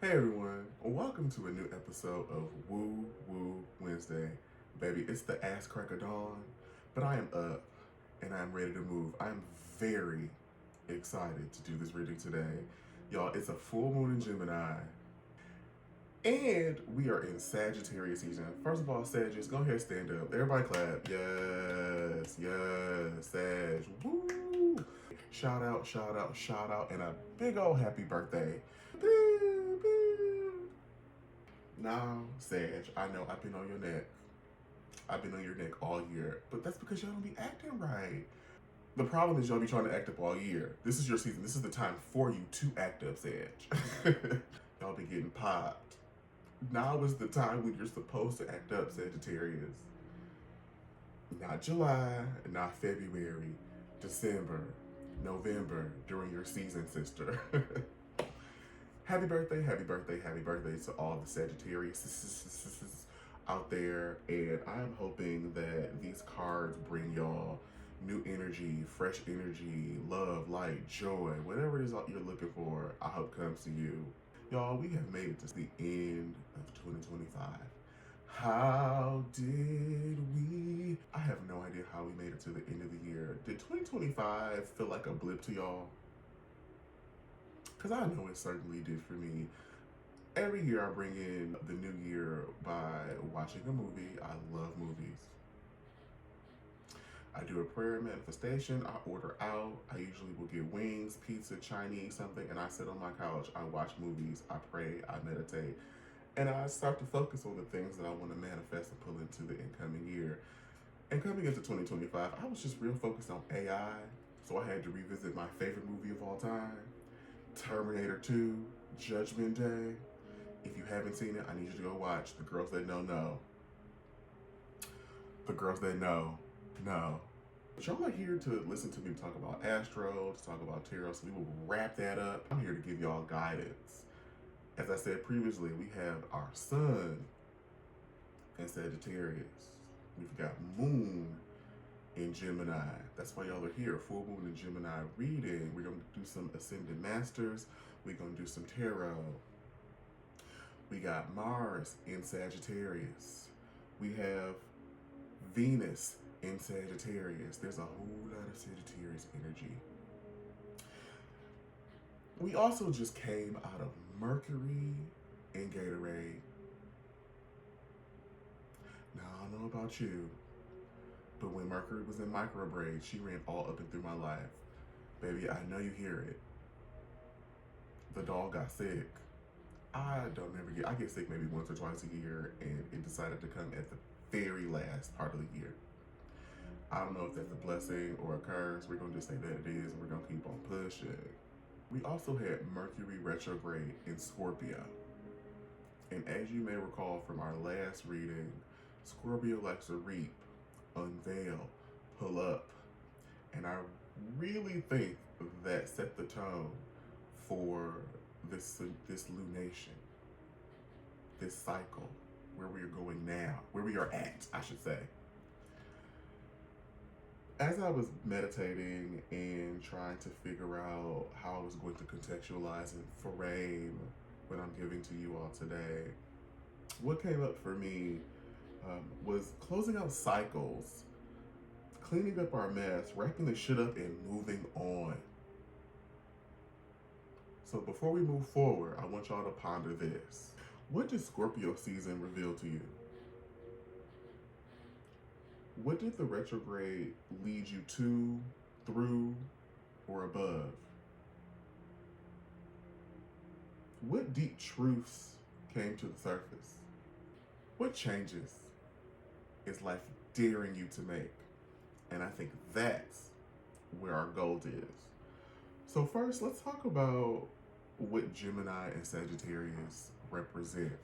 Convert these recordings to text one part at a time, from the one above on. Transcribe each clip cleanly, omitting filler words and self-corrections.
Hey everyone, welcome to a new episode of Woo Woo Wednesday. Baby, it's the ass crack of dawn, but I am up and I'm ready to move. I'm very excited to do this reading today. Y'all, it's a full moon in Gemini, and we are in Sagittarius season. First of all, Sagittarius, go ahead, stand up. Everybody clap. Yes, yes, Sag. Woo! Shout out, shout out, shout out, and a big old happy birthday. Boo, boo. Now, Sag, I know I've been on your neck. I've been on your neck all year, but that's because y'all don't be acting right. The problem is y'all be trying to act up all year. This is your season. This is the time for you to act up, Sag. Y'all be getting popped. Now is the time when you're supposed to act up, Sagittarius. Not July, not February, December, November, during your season, sister. Happy birthday, happy birthday, happy birthday to all the Sagittarius out there. And I'm hoping that these cards bring y'all new energy, fresh energy, love, light, joy, whatever it is you're looking for, I hope comes to you. Y'all, we have made it to the end of 2025. How did we? I have no idea how we made it to the end of the year. Did 2025 feel like a blip to y'all? Because I know it certainly did for me. Every year I bring in the new year by watching a movie. I love movies. I do a prayer manifestation, I order out, I usually will get wings, pizza, Chinese, something, and I sit on my couch, I watch movies, I pray, I meditate, and I start to focus on the things that I want to manifest and pull into the incoming year. And coming into 2025, I was just real focused on AI, so I had to revisit my favorite movie of all time, Terminator 2, Judgment Day. If you haven't seen it, I need you to go watch. The girls that know. The girls that know. But y'all are here to listen to me talk about Astro, to talk about Tarot, so we will wrap that up. I'm here to give y'all guidance. As I said previously, we have our sun in Sagittarius. We've got moon in Gemini. That's why y'all are here. Full moon in Gemini reading. We're going to do some Ascended Masters. We're going to do some tarot. We got Mars in Sagittarius. We have Venus in Sagittarius. There's a whole lot of Sagittarius energy. We also just came out of Mercury in Gatorade. Now, I don't know about you, but when Mercury was in microbraid, she ran all up and through my life. Baby, I know you hear it. The dog got sick. I get sick maybe once or twice a year, and it decided to come at the very last part of the year. I don't know if that's a blessing or a curse. We're gonna just say that it is, and we're gonna keep on pushing. We also had Mercury retrograde in Scorpio. And as you may recall from our last reading, Scorpio likes to reap, unveil, pull up. And I really think that set the tone for this lunation, this cycle, where we are going now, where we are at, I should say. As I was meditating and trying to figure out how I was going to contextualize and frame what I'm giving to you all today, what came up for me was closing out cycles, cleaning up our mess, wrapping the shit up, and moving on. So before we move forward, I want y'all to ponder this. What did Scorpio season reveal to you? What did the retrograde lead you to, through, or above? What deep truths came to the surface? What changes is life daring you to make? And I think that's where our gold is. So first, let's talk about what Gemini and Sagittarius represent.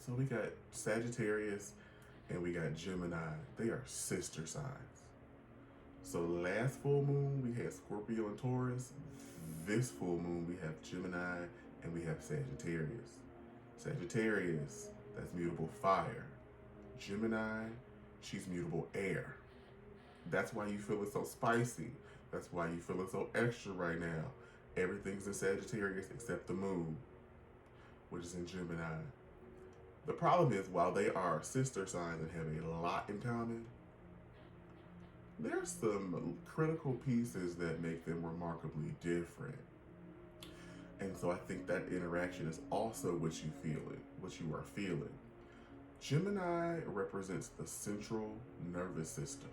So we got Sagittarius and we got Gemini. They are sister signs. So last full moon, we had Scorpio and Taurus. This full moon, we have Gemini and we have Sagittarius. Sagittarius, that's mutable fire. Gemini, she's mutable air. That's why you feel it so spicy. That's why you feel it so extra right now. Everything's in Sagittarius except the moon, which is in Gemini. The problem is, while they are sister signs and have a lot in common, there's some critical pieces that make them remarkably different. And so I think that interaction is also what you are feeling. Gemini represents the central nervous system,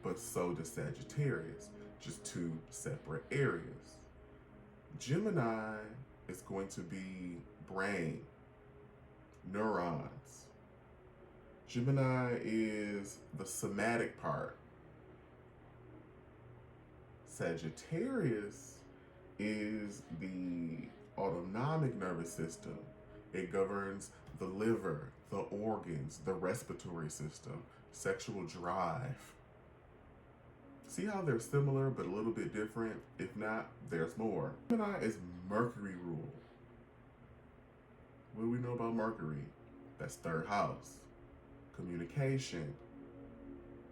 but so does Sagittarius, just two separate areas. Gemini is going to be brain, neurons. Gemini is the somatic part. Sagittarius is the autonomic nervous system. It governs the liver, the organs, the respiratory system, sexual drive. See how they're similar but a little bit different? If not, there's more. Gemini is Mercury rule. What do we know about Mercury? That's third house. Communication,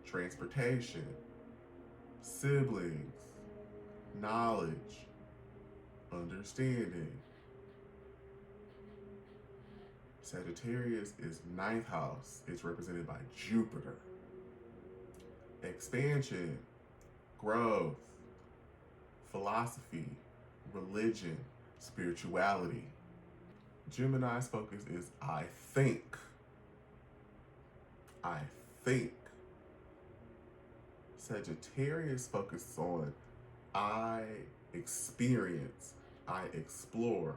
transportation, siblings, knowledge, understanding. Sagittarius is ninth house. It's represented by Jupiter. Expansion, growth, philosophy, religion, spirituality. Gemini's focus is I think. I think. Sagittarius focuses on I experience, I explore.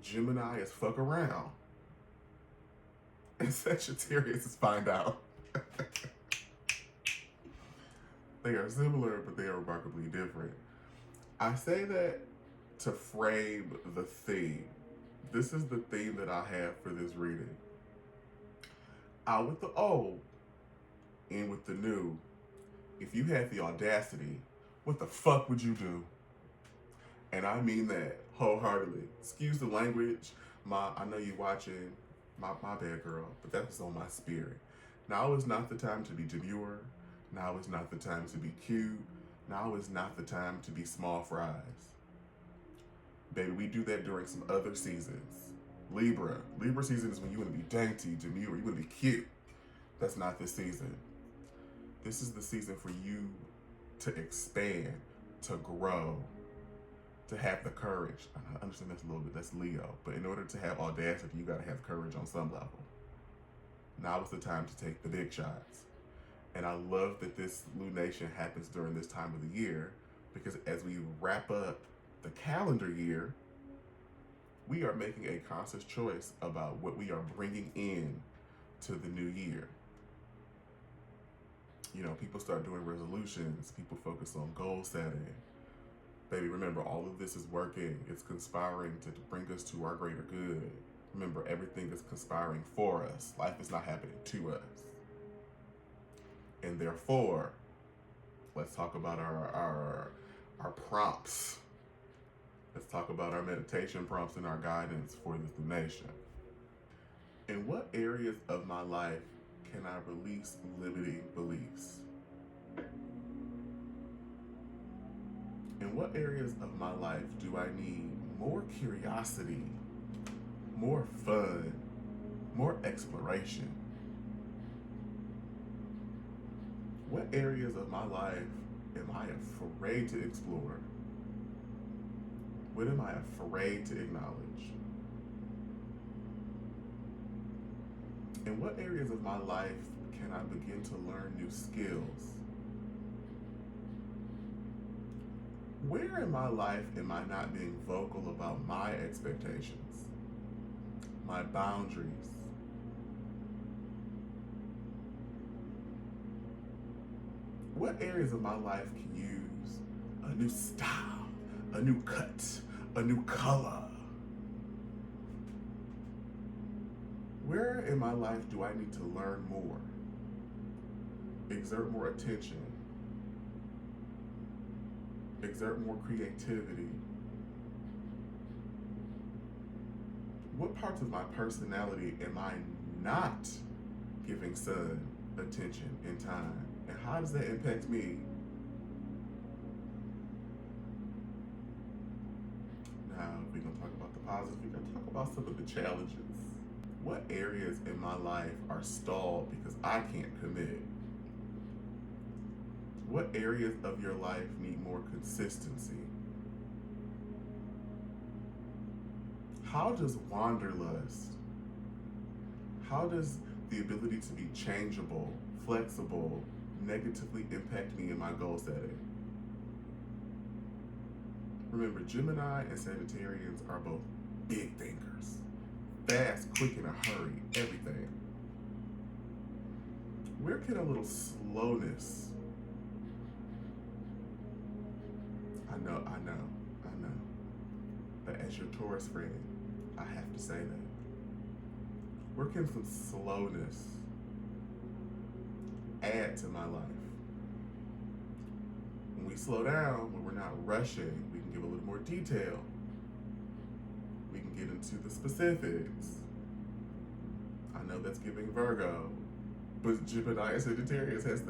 Gemini is fuck around. And Sagittarius is find out. They are similar, but they are remarkably different. I say that to frame the theme. This is the theme that I have for this reading. Out with the old, in with the new. If you had the audacity, what the fuck would you do? And I mean that wholeheartedly. Excuse the language. I know you watching. My bad, girl. But that was on my spirit. Now is not the time to be demure. Now is not the time to be cute. Now is not the time to be small fries. Baby, we do that during some other seasons. Libra season is when you want to be dainty, demure, you want to be cute. That's not this season. This is the season for you to expand, to grow, to have the courage. I understand that's a little bit, that's Leo, but in order to have audacity, you gotta have courage on some level. Now is the time to take the big shots. And I love that this lunation happens during this time of the year, because as we wrap up the calendar year, we are making a conscious choice about what we are bringing in to the new year. You know, people start doing resolutions, people focus on goal setting. Baby, remember, all of this is working. It's conspiring to bring us to our greater good. Remember, everything is conspiring for us. Life is not happening to us. And therefore, let's talk about our prompts. Let's talk about our meditation prompts and our guidance for this lunation. In what areas of my life can I release limiting beliefs? In what areas of my life do I need more curiosity, more fun, more exploration? What areas of my life am I afraid to explore? What am I afraid to acknowledge? In what areas of my life can I begin to learn new skills? Where in my life am I not being vocal about my expectations, my boundaries? What areas of my life can use a new style, a new cut, a new color? Where in my life do I need to learn more, exert more attention, exert more creativity? What parts of my personality am I not giving sun, attention, and time? And how does that impact me? We're going to talk about the positives. We're going to talk about some of the challenges. What areas in my life are stalled because I can't commit? What areas of your life need more consistency? How does wanderlust, how does the ability to be changeable, flexible, negatively impact me in my goal setting? Remember, Gemini and Sagittarians are both big thinkers. Fast, quick, in a hurry, everything. Where can a little slowness? I know. But as your Taurus friend, I have to say that. Where can some slowness add to my life? When we slow down, when we're not rushing, we can give a little more detail. We can get into the specifics. I know that's giving Virgo, but Gemini and Sagittarius have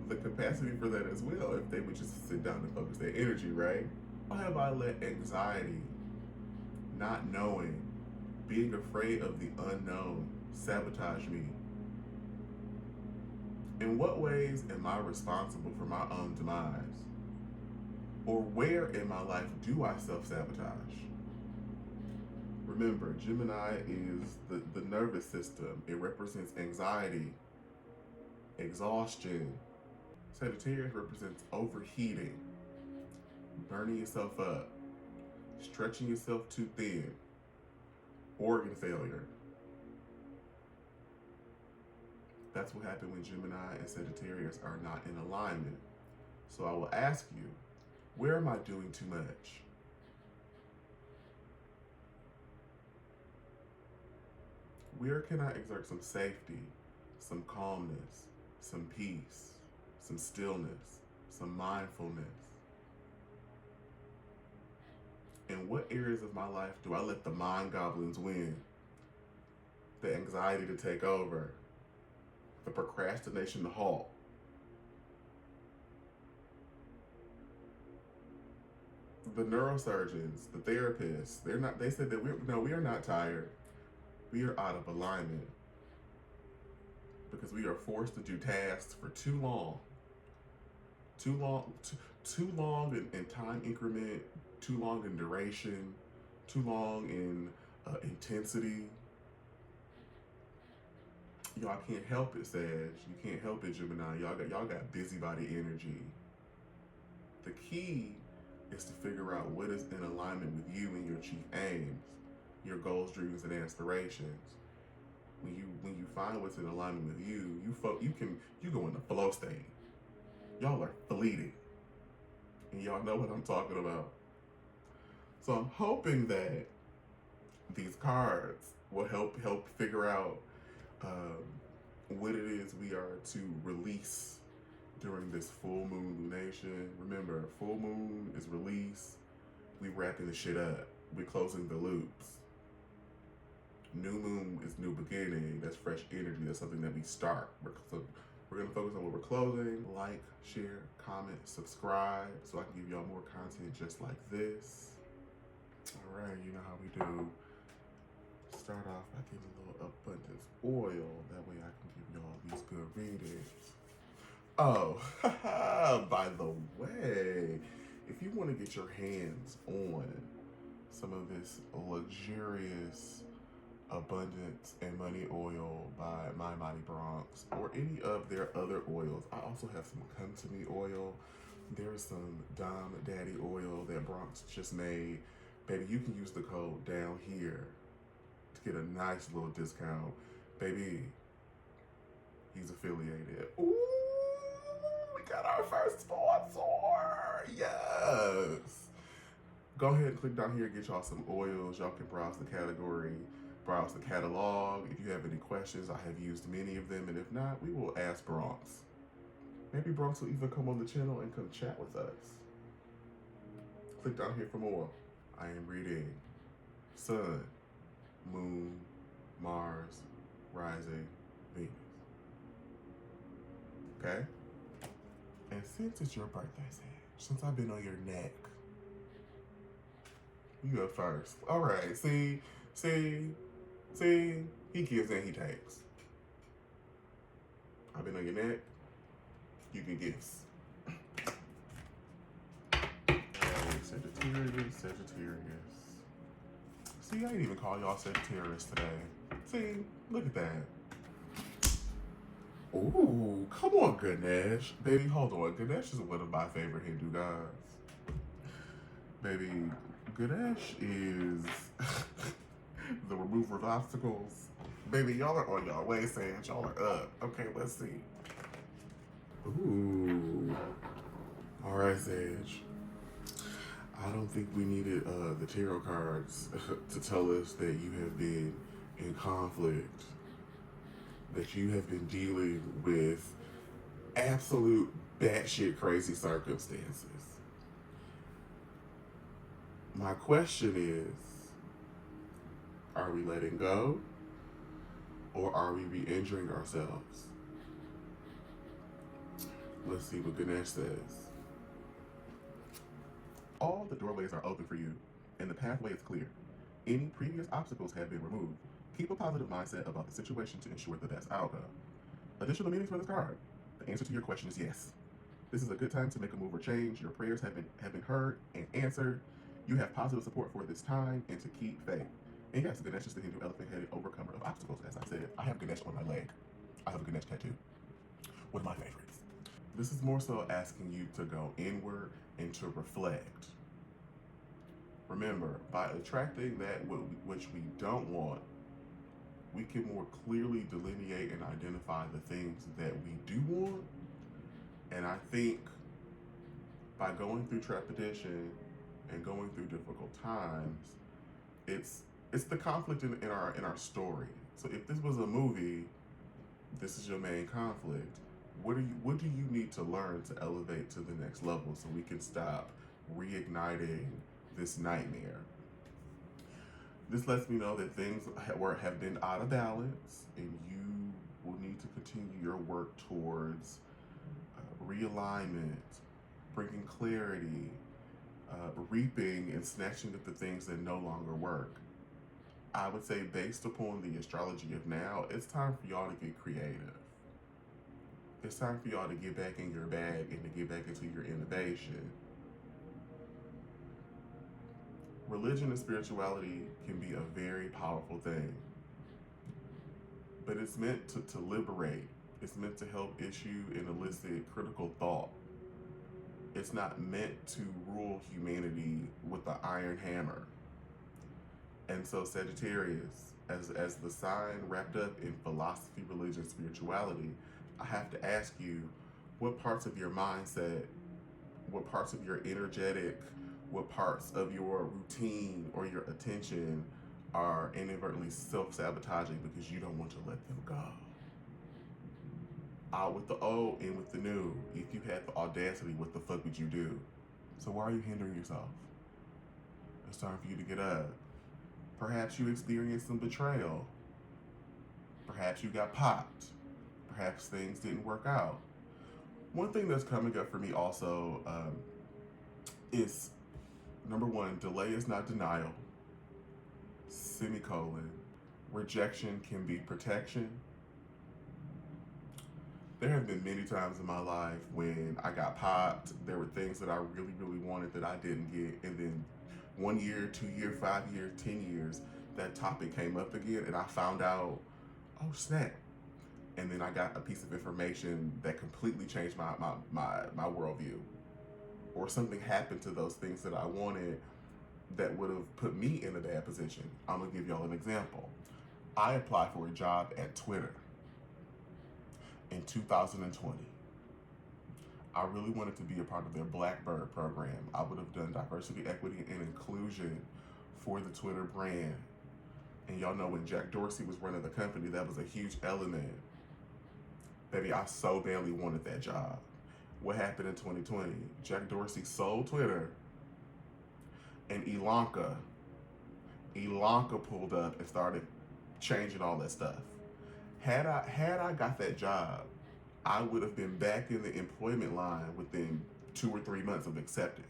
the capacity for that as well if they would just sit down and focus their energy, right? How have I let anxiety, not knowing, being afraid of the unknown sabotage me? In what ways am I responsible for my own demise? Or where in my life do I self-sabotage? Remember, Gemini is the nervous system. It represents anxiety, exhaustion. Sagittarius represents overheating, burning yourself up, stretching yourself too thin, organ failure. That's what happens when Gemini and Sagittarius are not in alignment. So I will ask you, where am I doing too much? Where can I exert some safety, some calmness, some peace, some stillness, some mindfulness? In what areas of my life do I let the mind goblins win? The anxiety to take over, the procrastination to halt. The neurosurgeons, the therapists, they said that we are not tired. We are out of alignment because we are forced to do tasks for too long in time increment, too long in duration, too long in intensity. Y'all can't help it, Sag. You can't help it, Gemini. Y'all got busybody energy. The key is to figure out what is in alignment with you and your chief aims, your goals, dreams, and aspirations. When you find what's in alignment with you, you go in the flow state. Y'all are fleeting, and y'all know what I'm talking about. So I'm hoping that these cards will help figure out what it is we are to release during this full moon lunation. Remember, full moon is release. We wrapping the shit up. We closing the loops. New moon is new beginning. That's fresh energy. That's something that we start. We're going to focus on what we're closing. Like, share, comment, subscribe so I can give y'all more content just like this. All right, you know how we do. Start off by giving a little abundance oil. That way I can give y'all these good readings. Oh, by the way, if you want to get your hands on some of this luxurious abundance and money oil by My Mighty Bronx or any of their other oils, I also have some Come To Me oil. There's some Dom Daddy oil that Bronx just made. Baby, you can use the code down here to get a nice little discount. Baby, he's affiliated. Ooh, we got our first sponsor. Yes. Go ahead and click down here, get y'all some oils. Y'all can browse the category, browse the catalog. If you have any questions, I have used many of them. And if not, we will ask Bronx. Maybe Bronx will even come on the channel and come chat with us. Click down here for more. I am reading Sun, Moon, Mars, Rising, Venus. Okay? And since it's your birthday, Sag, since I've been on your neck, You up first. All right. See. He gives and he takes. I've been on your neck. You can guess. Sagittarius. See, I didn't even call y'all Sagittarius today. See, look at that. Ooh, come on, Ganesh. Baby, hold on. Ganesh is one of my favorite Hindu gods. Baby, Ganesh is the remover of obstacles. Baby, y'all are on y'all way, Sage. Y'all are up. Okay, let's see. Ooh. All right, Sage. I don't think we needed the tarot cards to tell us that you have been in conflict, that you have been dealing with absolute batshit crazy circumstances. My question is, are we letting go or are we re-injuring ourselves? Let's see what Ganesh says. All the doorways are open for you, and the pathway is clear. Any previous obstacles have been removed. Keep a positive mindset about the situation to ensure the best outcome. Additional meanings for this card. The answer to your question is yes. This is a good time to make a move or change. Your prayers have been heard and answered. You have positive support for this time and to keep faith. And yes, Ganesh is the Hindu elephant-headed overcomer of obstacles. As I said, I have Ganesh on my leg. I have a Ganesh tattoo. One of my favorites. This is more so asking you to go inward and to reflect. Remember, by attracting that which we don't want, we can more clearly delineate and identify the things that we do want. And I think by going through trepidation and going through difficult times, it's the conflict in our story. So if this was a movie, this is your main conflict. What do you need to learn to elevate to the next level so we can stop reigniting this nightmare? This lets me know that things have been out of balance, and you will need to continue your work towards realignment, bringing clarity, reaping and snatching at the things that no longer work. I would say, based upon the astrology of now, it's time for y'all to get creative. It's time for y'all to get back in your bag and to get back into your innovation. Religion and spirituality can be a very powerful thing, but it's meant to liberate. It's meant to help issue and elicit critical thought. It's not meant to rule humanity with the iron hammer. And so Sagittarius, as the sign wrapped up in philosophy, religion, spirituality, I have to ask you, what parts of your mindset, what parts of your energetic, what parts of your routine or your attention are inadvertently self-sabotaging because you don't want to let them go? Out with the old, in with the new. If you had the audacity, what the fuck would you do? So why are you hindering yourself? It's time for you to get up. Perhaps you experienced some betrayal. Perhaps you got popped. Perhaps things didn't work out. One thing that's coming up for me also is, number one, delay is not denial. Semicolon. Rejection can be protection. There have been many times in my life when I got popped. There were things that I really, really wanted that I didn't get. And then 1 year, 2 years, 5 years, 10 years, that topic came up again and I found out, oh snap. And then I got a piece of information that completely changed my worldview. Or something happened to those things that I wanted that would have put me in a bad position. I'm gonna give y'all an example. I applied for a job at Twitter in 2020. I really wanted to be a part of their Blackbird program. I would have done diversity, equity, and inclusion for the Twitter brand. And y'all know when Jack Dorsey was running the company, that was a huge element. Baby, I so badly wanted that job. What happened in 2020? Jack Dorsey sold Twitter, and Ilanka pulled up and started changing all that stuff. Had I got that job, I would have been back in the employment line within 2 or 3 months of accepting.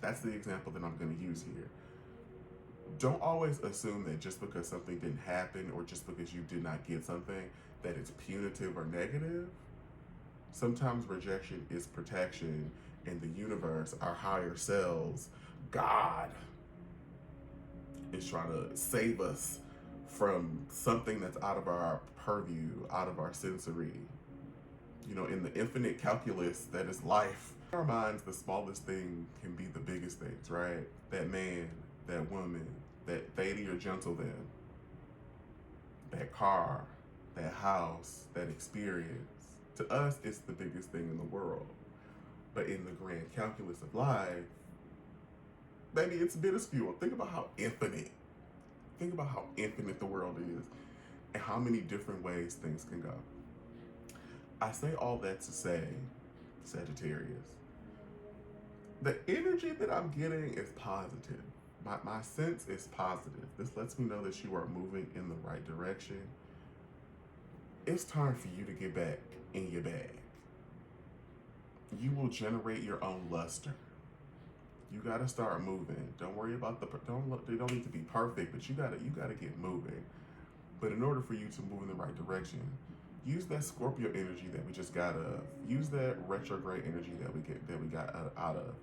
That's the example that I'm going to use here. Don't always assume that just because something didn't happen or just because you did not get something, that it's punitive or negative. Sometimes rejection is protection, and the universe, our higher selves, God, is trying to save us from something that's out of our purview, out of our sensory. You know, in the infinite calculus that is life, in our minds, the smallest thing can be the biggest things, right? That man, that woman, that lady or gentleman, that car, that house, that experience. To us, it's the biggest thing in the world. But in the grand calculus of life, maybe it's minuscule. Think about how infinite. Think about how infinite the world is and how many different ways things can go. I say all that to say, Sagittarius, the energy that I'm getting is positive. My sense is positive. This lets me know that you are moving in the right direction. It's time for you to get back in your bag. You will generate your own luster. You gotta start moving. Don't worry about they don't need to be perfect, but you gotta get moving. But in order for you to move in the right direction, use that Scorpio energy that we just got of. Use that retrograde energy that we got out of.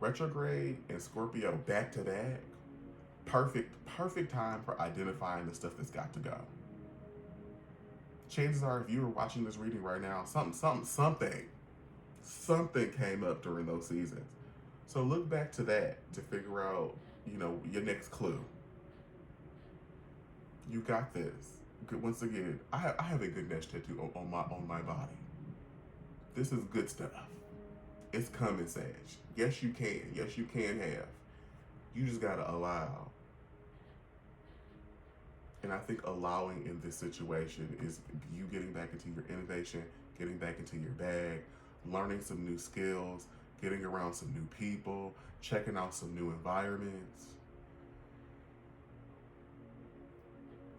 Retrograde and Scorpio back to back. Perfect time for identifying the stuff that's got to go. Chances are, if you were watching this reading right now, something came up during those seasons. So look back to that to figure out, your next clue. You got this. Once again, I have a good nest tattoo on my body. This is good stuff. It's coming, Sag. Yes, you can. Yes, you can have. You just gotta allow. And I think allowing in this situation is you getting back into your innovation, getting back into your bag, learning some new skills, getting around some new people, checking out some new environments.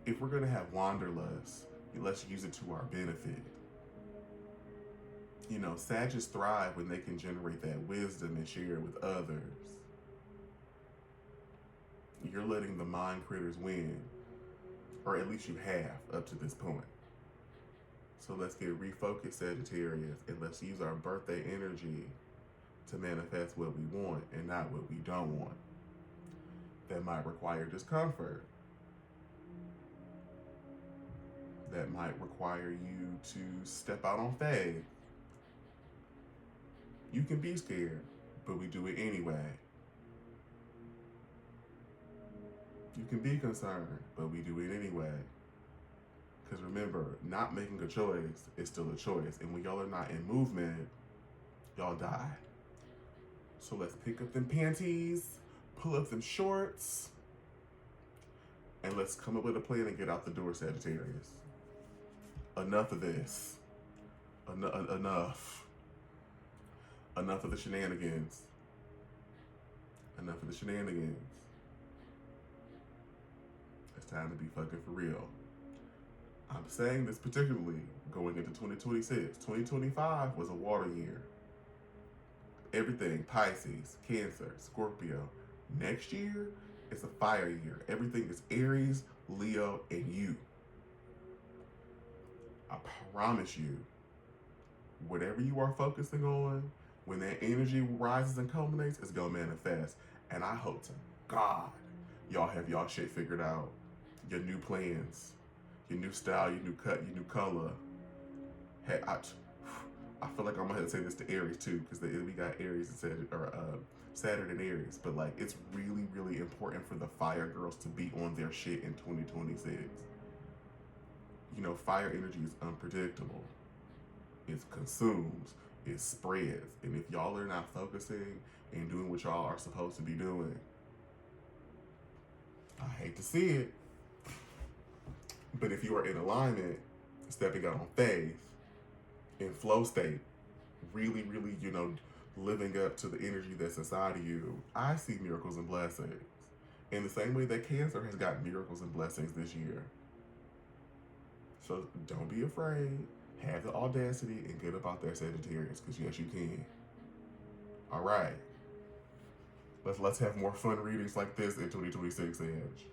If we're gonna have wanderlust, let's use it to our benefit. Sagittarius thrive when they can generate that wisdom and share it with others. You're letting the mind critters win, or at least you have up to this point. So let's get refocused, Sagittarius, and let's use our birthday energy to manifest what we want and not what we don't want. That might require discomfort. That might require you to step out on faith. You can be scared, but we do it anyway. You can be concerned, but we do it anyway. Because remember, not making a choice is still a choice. And when y'all are not in movement, y'all die. So let's pick up them panties, pull up them shorts, and let's come up with a plan and get out the door, Sagittarius. Enough of this. Enough. Enough of the shenanigans. Enough of the shenanigans. It's time to be fucking for real. I'm saying this particularly going into 2026. 2025 was a water year. Everything, Pisces, Cancer, Scorpio. Next year, it's a fire year. Everything is Aries, Leo, and you. I promise you, whatever you are focusing on, when that energy rises and culminates, it's gonna manifest. And I hope to God, y'all have y'all shit figured out. Your new plans, your new style, your new cut, your new color. Hey, I feel like I'm gonna have to say this to Aries too, because we got Aries and Saturn and Aries. But it's really, really important for the fire girls to be on their shit in 2026. Fire energy is unpredictable. It consumes, it spreads. And if y'all are not focusing and doing what y'all are supposed to be doing, I hate to see it. But if you are in alignment, stepping out on faith, in flow state, really, really, living up to the energy that's inside of you, I see miracles and blessings. In the same way that Cancer has got miracles and blessings this year. So don't be afraid. Have the audacity and get up out there, Sagittarius, because yes, you can. All right. Let's have more fun readings like this in 2026, Edge.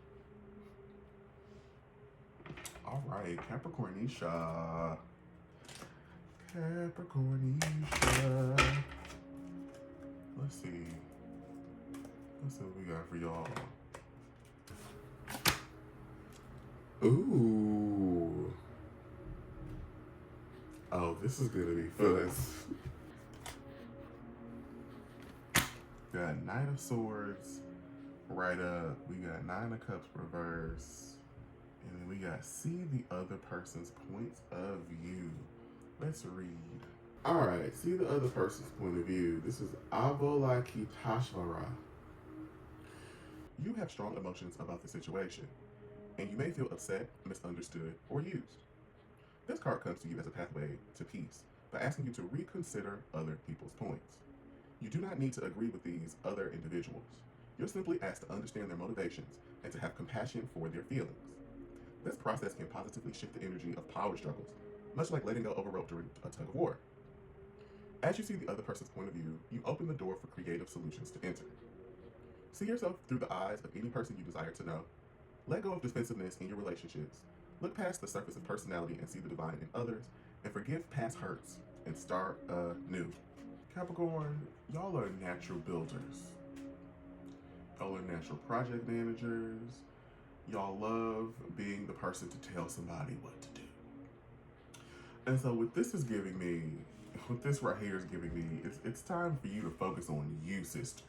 All right, Capricornicia. Capricornicia. Let's see. Let's see what we got for y'all. Ooh. Oh, this is gonna be fun. Got Knight of Swords right up. We got Nine of Cups reverse. And then we got see the other person's points of view. Let's read. Alright, see the other person's point of view. This is Avalokiteshvara. You have strong emotions about the situation, and you may feel upset, misunderstood, or used. This card comes to you as a pathway to peace by asking you to reconsider other people's points. You do not need to agree with these other individuals. You're simply asked to understand their motivations and to have compassion for their feelings. This process can positively shift the energy of power struggles, much like letting go of a rope during a tug of war. As you see the other person's point of view, you open the door for creative solutions to enter. See yourself through the eyes of any person you desire to know. Let go of defensiveness in your relationships. Look past the surface of personality and see the divine in others, and forgive past hurts and start anew. Capricorn, y'all are natural builders. Y'all are natural project managers. Y'all love being the person to tell somebody what to do. And so what this is giving me, what this right here is giving me, it's time for you to focus on you, sister.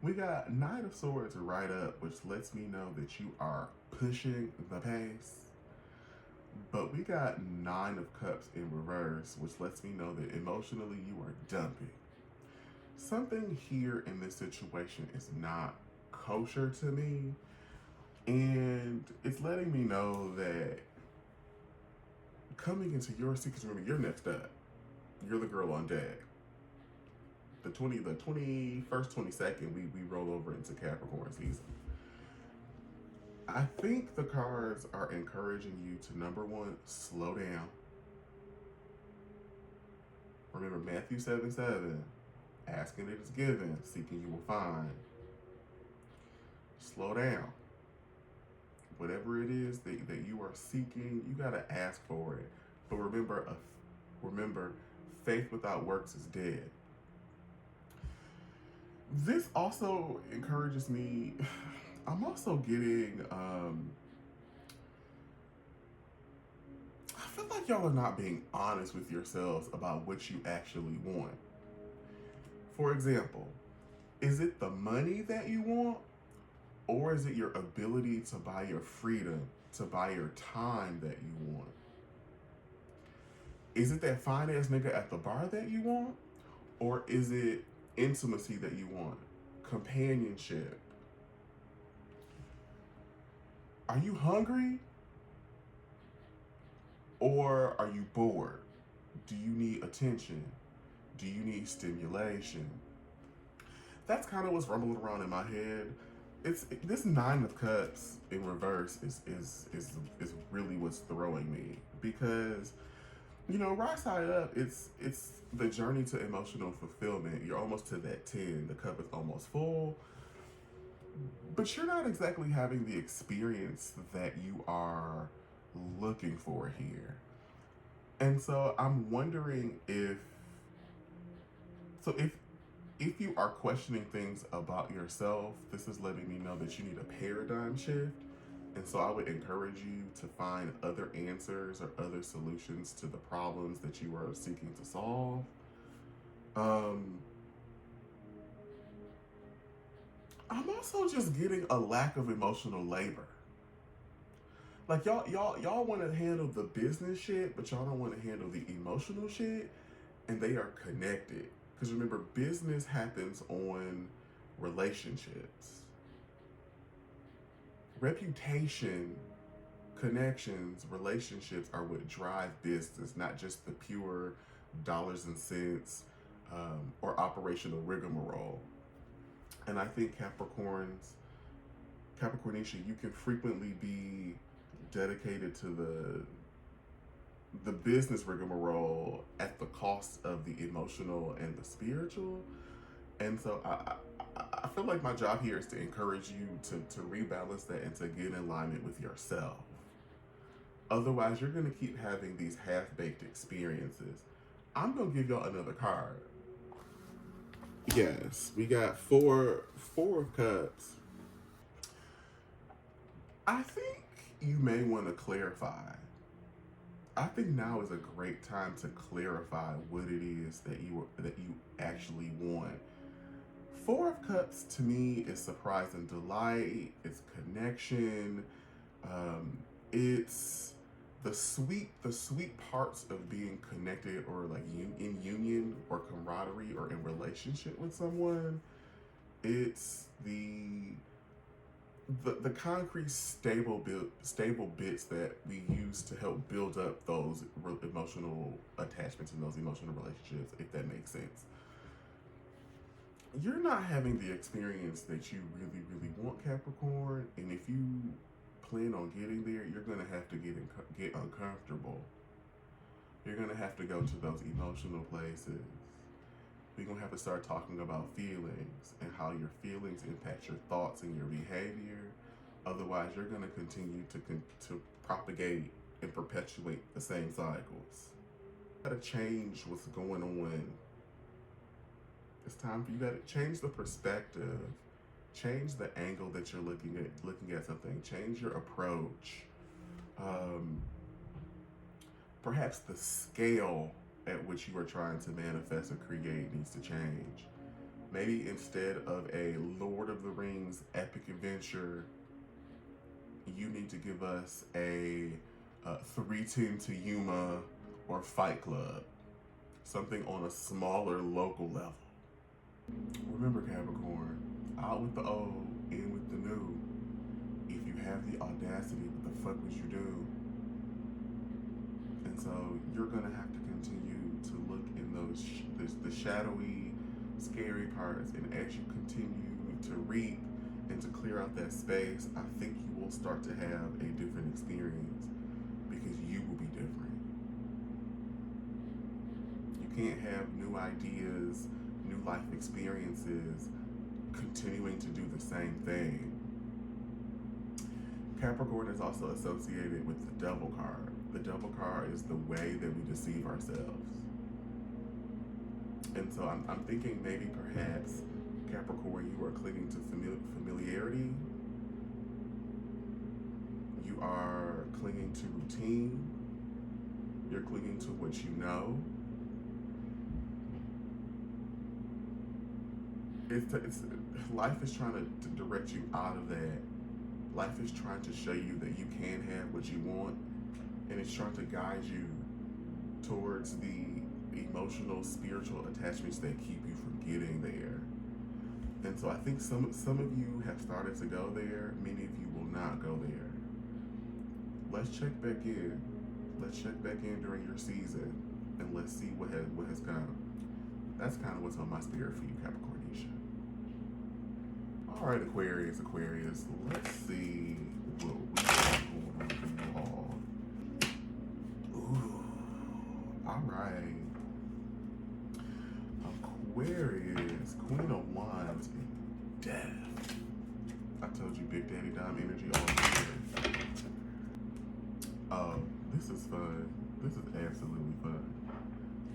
We got Knight of Swords right up, which lets me know that you are pushing the pace. But we got Nine of Cups in reverse, which lets me know that emotionally you are dumping. Something here in this situation is not kosher to me. And it's letting me know that coming into your secret, remember, you're next up. You're the girl on deck. The 21st, 22nd, we roll over into Capricorn season. I think the cards are encouraging you to, number one, slow down. Remember Matthew 7:7, asking it is given, seeking you will find. Slow down. Whatever it is that you are seeking, you gotta ask for it. But remember, faith without works is dead. This also encourages me. I'm also getting, I feel like y'all are not being honest with yourselves about what you actually want. For example, is it the money that you want? Or is it your ability to buy your freedom, to buy your time that you want? Is it that fine-ass nigga at the bar that you want? Or is it intimacy that you want? Companionship? Are you hungry? Or are you bored? Do you need attention? Do you need stimulation? That's kind of what's rumbling around in my head. This Nine of Cups in reverse is really what's throwing me, because right side up, it's the journey to emotional fulfillment. You're almost to that 10. The cup is almost full, but you're not exactly having the experience that you are looking for here. And so I'm wondering if you are questioning things about yourself, this is letting me know that you need a paradigm shift. And so I would encourage you to find other answers or other solutions to the problems that you are seeking to solve. I'm also just getting a lack of emotional labor. Like y'all want to handle the business shit, but y'all don't want to handle the emotional shit, and they are connected. Because remember, business happens on relationships. Reputation, connections, relationships are what drive business, not just the pure dollars and cents or operational rigmarole. And I think Capricornicia, you can frequently be dedicated to the business rigmarole at the cost of the emotional and the spiritual. And so I feel like my job here is to encourage you to rebalance that and to get in alignment with yourself. Otherwise, you're going to keep having these half-baked experiences. I'm going to give y'all another card. Yes, we got four of cups. I think you may want to clarify. I think now is a great time to clarify what it is that you actually want. Four of Cups to me is surprise and delight. It's connection. It's the sweet parts of being connected or like in union or camaraderie or in relationship with someone. It's the concrete stable bits that we use to help build up those emotional attachments and those emotional relationships, if that makes sense. You're not having the experience that you really want, Capricorn, and if you plan on getting there, you're going to have to get uncomfortable. You're going to have to go to those emotional places. We're going to have to start talking about feelings and how your feelings impact your thoughts and your behavior. Otherwise, you're going to continue to propagate and perpetuate the same cycles. You got to change what's going on. It's time for you to change the perspective, change the angle that you're looking at something, change your approach. Perhaps the scale at which you are trying to manifest or create needs to change. Maybe instead of a Lord of the Rings epic adventure, you need to give us a 3:10 to Yuma or Fight Club. Something on a smaller local level. Remember, Capricorn, out with the old, in with the new. If you have the audacity, what the fuck would you do? And so you're gonna have to continue to look in those the shadowy, scary parts, and as you continue to reap and to clear out that space, I think you will start to have a different experience because you will be different. You can't have new ideas, new life experiences, continuing to do the same thing. Capricorn is also associated with the Devil card. The Devil card is the way that we deceive ourselves. And so I'm thinking maybe perhaps, Capricorn, you are clinging to familiarity. You are clinging to routine. You're clinging to what you know. Life is trying to direct you out of that. Life is trying to show you that you can have what you want, and it's trying to guide you towards the emotional, spiritual attachments that keep you from getting there. And so I think some of you have started to go there. Many of you will not go there. Let's check back in. Let's check back in during your season, and let's see what has come. That's kind of what's on my spirit for you, Capricornicia. All right, Aquarius. Let's see what we got going on for you all. Ooh, all right. Aquarius, Queen of Wands, and Death. I told you, Big Daddy Dime energy all here. Oh, this is fun. This is absolutely fun.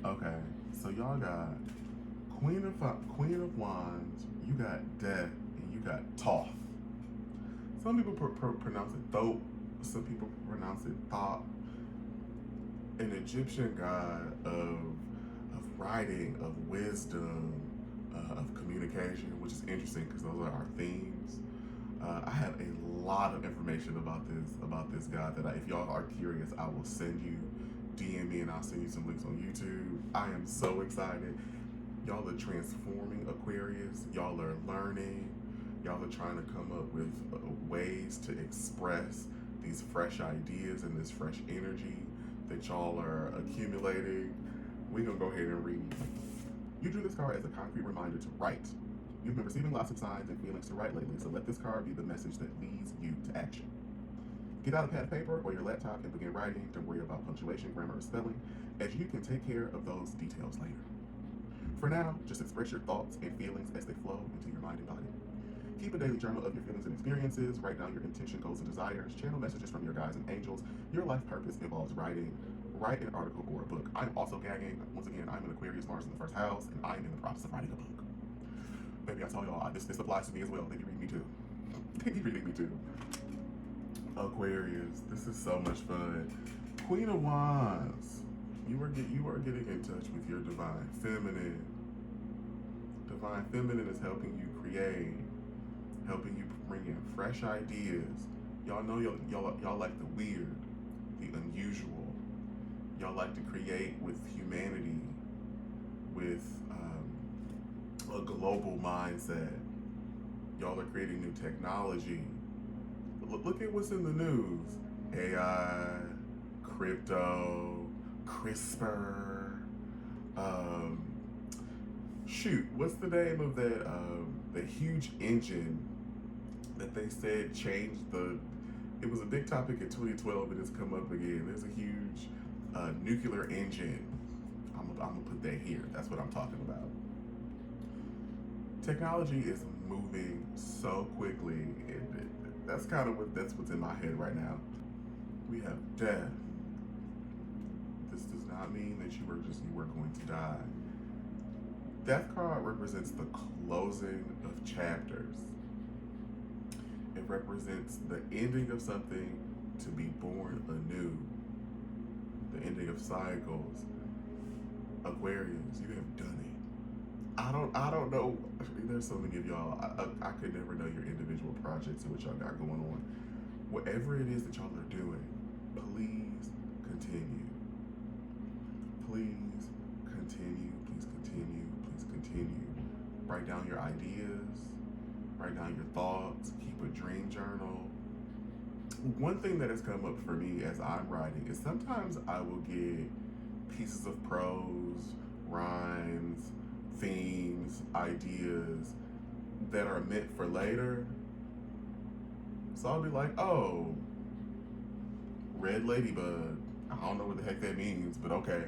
Okay, so y'all got Queen of Wands, you got Death, and you got Thoth. Some people pronounce it Thoth, some people pronounce it Thoth. An Egyptian god of writing, of wisdom, of communication, which is interesting because those are our themes. I have a lot of information about this god that if y'all are curious, I will send you. DM me and I'll send you some links on YouTube. I am so excited. Y'all are transforming, Aquarius. Y'all are learning. Y'all are trying to come up with ways to express these fresh ideas and this fresh energy that y'all are accumulating. We're gonna go ahead and read. You drew this card as a concrete reminder to write. You've been receiving lots of signs and feelings to write lately, so let this card be the message that leads you to action. Get out a pad of paper or your laptop and begin writing. Don't worry about punctuation, grammar, or spelling, as you can take care of those details later. For now, just express your thoughts and feelings as they flow into your mind and body. Keep a daily journal of your feelings and experiences. Write down your intention, goals, and desires. Channel messages from your guides and angels. Your life purpose involves writing. Write an article or a book. I'm also gagging. Once again, I'm an Aquarius, Mars in the first house, and I'm in the process of writing a book. Baby, I tell y'all, this applies to me as well. They be reading me too. They be reading me too. Aquarius, this is so much fun. Queen of Wands, you are getting in touch with your divine feminine. Divine feminine is helping you create, helping you bring in fresh ideas. Y'all know y'all like the weird, the unusual. Y'all like to create with humanity, with a global mindset. Y'all are creating new technology. Look at what's in the news. AI, crypto, CRISPR. Shoot, what's the name of that, the huge engine that they said changed it was a big topic in 2012 and it's come up again. There's a huge nuclear engine. I'm gonna put that here. That's what I'm talking about. Technology is moving so quickly. That's what's in my head right now. We have death. This does not mean that you were going to die. Death card represents the closing of chapters. It represents the ending of something to be born anew. The ending of cycles. Aquarius, you have done it. I don't know. There's so many of y'all. I could never know your individual projects and what y'all got going on. Whatever it is that y'all are doing, please continue. Please continue. Please continue. Please continue. Write down your ideas. Write down your thoughts. Keep a dream journal. One thing that has come up for me as I'm writing is sometimes I will get pieces of prose, rhymes, themes, ideas that are meant for later. So I'll be like, oh, red ladybug. I don't know what the heck that means, but okay.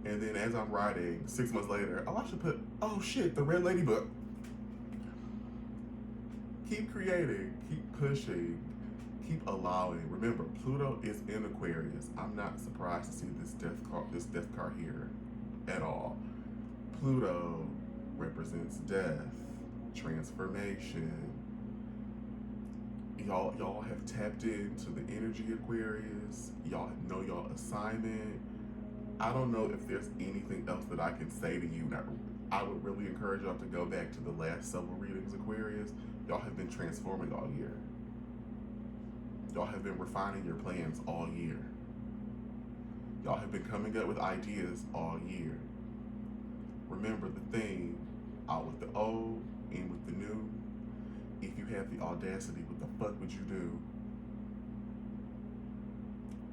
And then as I'm writing, 6 months later, I should put, oh shit, the red ladybug. Keep creating, keep pushing, keep allowing. Remember, Pluto is in Aquarius. I'm not surprised to see this death card here at all. Pluto represents death, transformation. Y'all have tapped into the energy Aquarius. Y'all know y'all assignment. I don't know if there's anything else that I can say to you. Now, I would really encourage y'all to go back to the last several readings, Aquarius. Y'all have been transforming all year. Y'all have been refining your plans all year. Y'all have been coming up with ideas all year. Remember the thing, out with the old, in with the new. If you have the audacity, what the fuck would you do?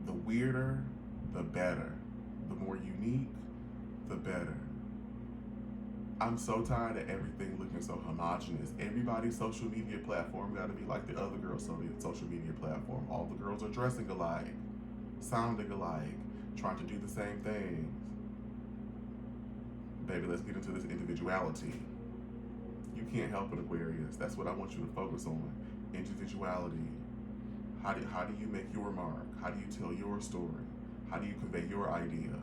The weirder, the better. The more unique, the better. I'm so tired of everything looking so homogenous. Everybody's social media platform gotta be like the other girl's social media platform. All the girls are dressing alike, sounding alike, trying to do the same things. Baby, let's get into this individuality. You can't help an Aquarius. That's what I want you to focus on. Individuality. How do you make your mark? How do you tell your story? How do you convey your idea?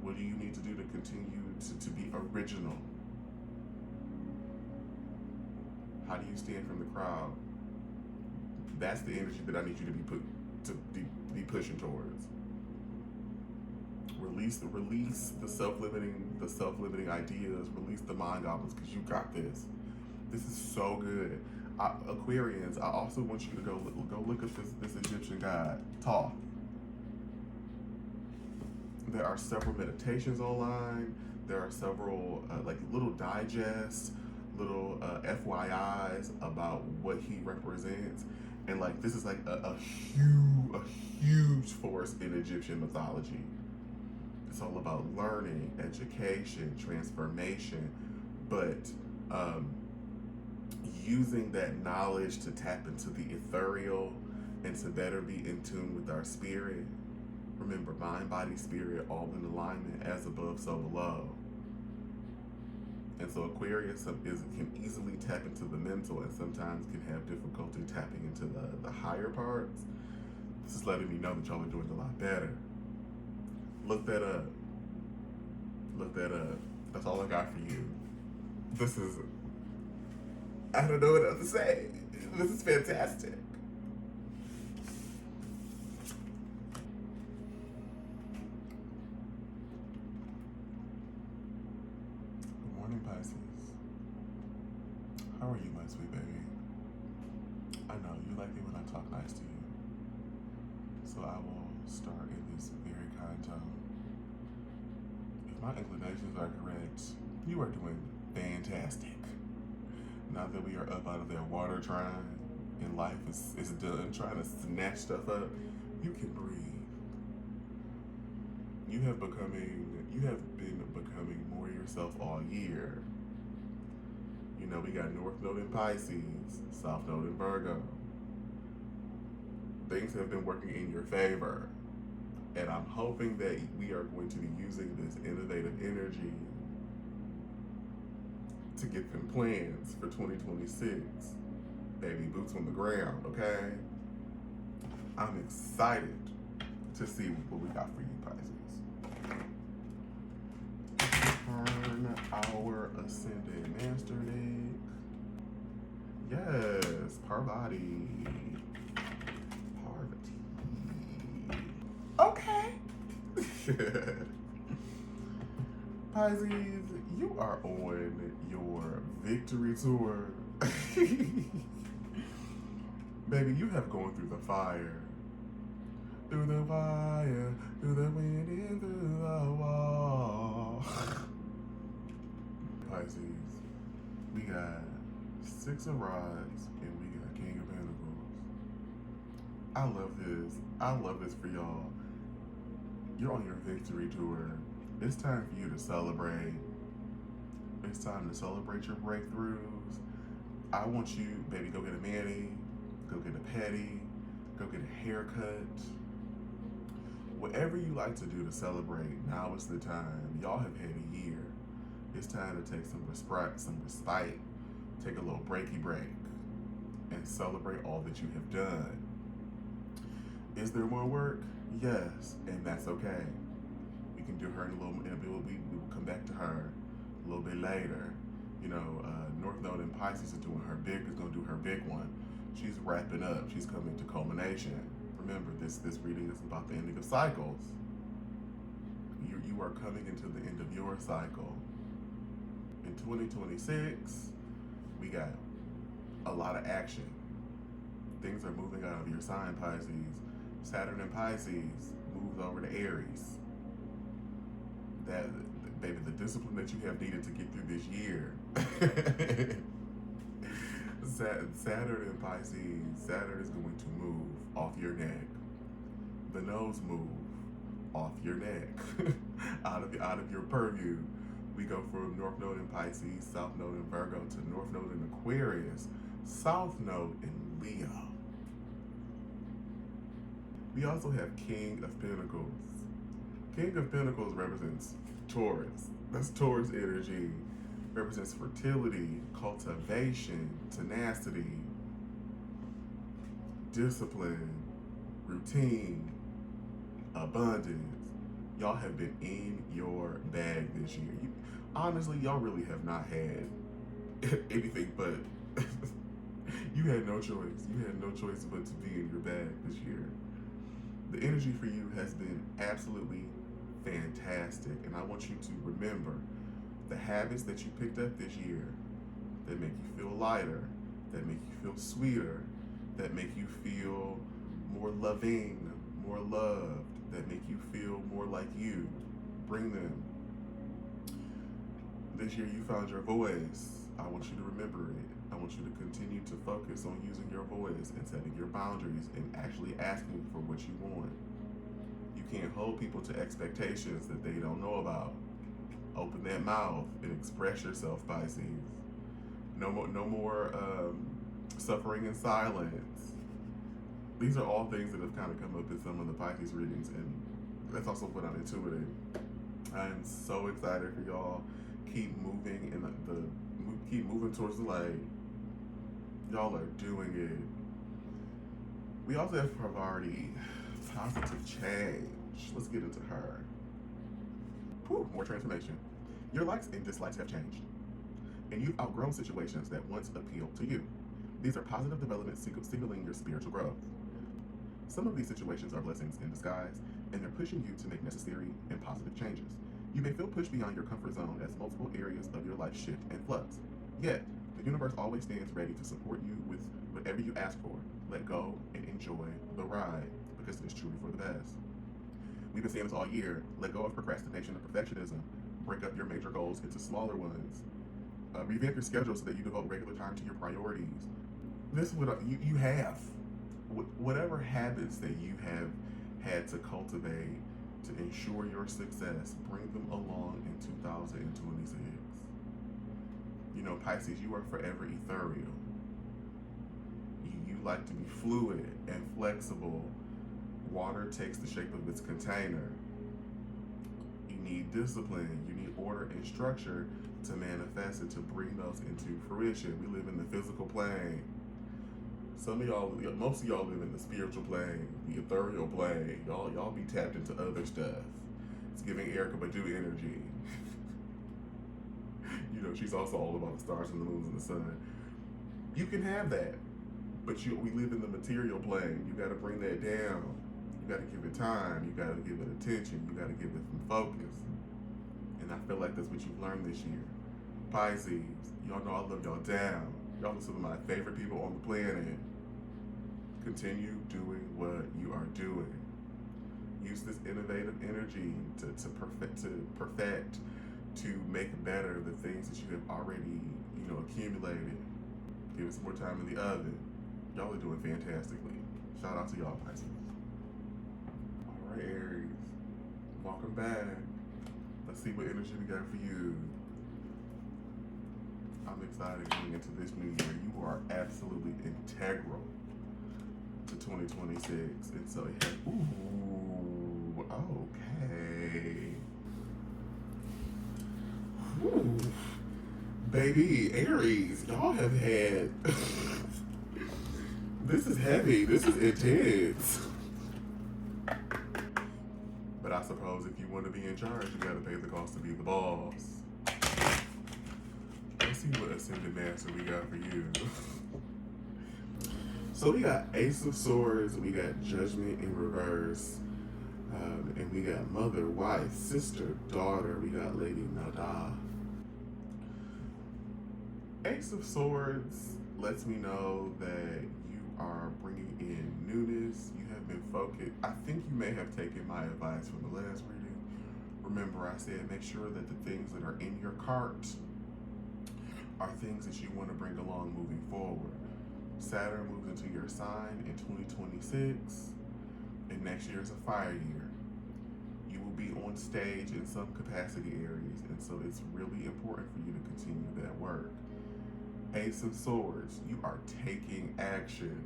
What do you need to do to continue to be original? How do you stand from the crowd? That's the energy that I need you to be pushing towards. Release the self-limiting ideas. Release the mind goblins, because you got this. This is so good. Aquarians, I also want you to go look at this Egyptian god, Thoth. There are several meditations online. There are several like little digests, little FYIs about what he represents. And like this is like a huge force in Egyptian mythology. It's all about learning, education, transformation, but using that knowledge to tap into the ethereal and to better be in tune with our spirit. Remember, mind, body, spirit, all in alignment, as above, so below. And so Aquarius can easily tap into the mental and sometimes can have difficulty tapping into the higher parts. This is letting me know that y'all are doing a lot better. Look that up. Look that up. That's all I got for you. This is, I don't know what else to say. This is fantastic. Good morning, Pisces. How are you, my sweet baby? I know you like it when I talk nice to you. So I will start in this very kind tone. If my inclinations are correct, you are doing fantastic. Now that we are up out of that water trying and life is done trying to snatch stuff up, you can breathe. You have been becoming more yourself all year. You know, we got North Node in Pisces, South Node in Virgo. Things have been working in your favor. And I'm hoping that we are going to be using this innovative energy to get them plans for 2026. Baby, boots on the ground, okay? I'm excited to see what we got for you, Pisces. Turn our Ascended Master deck. Yes, Parvati. Okay. Pisces, you are on your victory tour. Baby, you have gone through the fire. Through the fire, through the wind, and through the wall. Pisces, we got 6 of Rods and we got King of Pentacles. I love this. I love this for y'all. You're on your victory tour. It's time for you to celebrate. It's time to celebrate your breakthroughs. I want you, baby, go get a mani, go get a pedi, go get a haircut. Whatever you like to do to celebrate, now is the time. Y'all have had a year. It's time to take some respite, take a little breaky break, and celebrate all that you have done. Is there more work? Yes, and that's okay. We can do her in a little, and we will come back to her a little bit later. You know, North Node in Pisces is gonna do her big one. She's wrapping up. She's coming to culmination. Remember, this reading is about the ending of cycles. You are coming into the end of your cycle. In 2026, we got a lot of action. Things are moving out of your sign, Pisces. Saturn in Pisces moves over to Aries. That, baby, the discipline that you have needed to get through this year. Saturn in Pisces, Saturn is going to move off your neck. The nodes move off your neck, out of your purview. We go from North Node in Pisces, South Node in Virgo, to North Node in Aquarius, South Node in Leo. We also have King of Pentacles. King of Pentacles represents Taurus. That's Taurus energy. Represents fertility, cultivation, tenacity, discipline, routine, abundance. Y'all have been in your bag this year. Honestly, y'all really have not had anything but you had no choice. You had no choice but to be in your bag this year. The energy for you has been absolutely fantastic, and I want you to remember the habits that you picked up this year that make you feel lighter, that make you feel sweeter, that make you feel more loving, more loved, that make you feel more like you. Bring them. This year you found your voice. I want you to remember it. I want you to continue to focus on using your voice and setting your boundaries and actually asking for what you want. You can't hold people to expectations that they don't know about. Open that mouth and express yourself, Pisces. No more suffering in silence. These are all things that have kind of come up in some of the Pisces readings, and that's also what I'm intuiting. I'm so excited for y'all. keep moving and keep moving towards the light. Y'all are doing it. We also have priority, positive change. Let's get into her. Whew, more transformation. Your likes and dislikes have changed, and you've outgrown situations that once appealed to you. These are positive developments signaling your spiritual growth. Some of these situations are blessings in disguise, and they're pushing you to make necessary and positive changes. You may feel pushed beyond your comfort zone as multiple areas of your life shift and flux. Yet, the universe always stands ready to support you with whatever you ask for. Let go and enjoy the ride, because it is truly for the best. We've been saying this all year. Let go of procrastination and perfectionism. Break up your major goals into smaller ones. Revamp your schedule so that you devote regular time to your priorities. This is what you have. Whatever habits that you have had to cultivate to ensure your success, bring them along in 2026. You know, Pisces, you are forever ethereal. You like to be fluid and flexible. Water takes the shape of its container. You need discipline, you need order and structure to manifest and to bring those into fruition. We live in the physical plane. Some of y'all, most of y'all live in the spiritual plane, the ethereal plane. Y'all be tapped into other stuff. It's giving Erica Badu energy. You know, she's also all about the stars and the moons and the sun. You can have that, but we live in the material plane. You got to bring that down. You got to give it time. You got to give it attention. You got to give it some focus. And I feel like that's what you've learned this year. Pisces, y'all know I love y'all down. Y'all are some of my favorite people on the planet. Continue doing what you are doing. Use this innovative energy to perfect, to make better the things that you have already, accumulated. Give it some more time in the oven. Y'all are doing fantastically. Shout out to y'all, Pisces. All right, Aries. Welcome back. Let's see what energy we got for you. I'm excited going into this new year. You are absolutely integral to 2026. And so, ooh, okay. Ooh. Baby, Aries, y'all have had, this is heavy, this is intense. But I suppose if you want to be in charge, you gotta pay the cost to be the boss. Let's see what Ascended Master we got for you. So we got Ace of Swords, we got Judgment in reverse, and we got Mother, Wife, Sister, Daughter, we got Lady Nada. Ace of Swords lets me know that you are bringing in newness. You have been focused. I think you may have taken my advice from the last reading. Remember, I said make sure that the things that are in your cart are things that you want to bring along moving forward. Saturn moves into your sign in 2026, and next year is a fire year. You will be on stage in some capacity areas, and so it's really important for you to continue that work. Ace of Swords, you are taking action.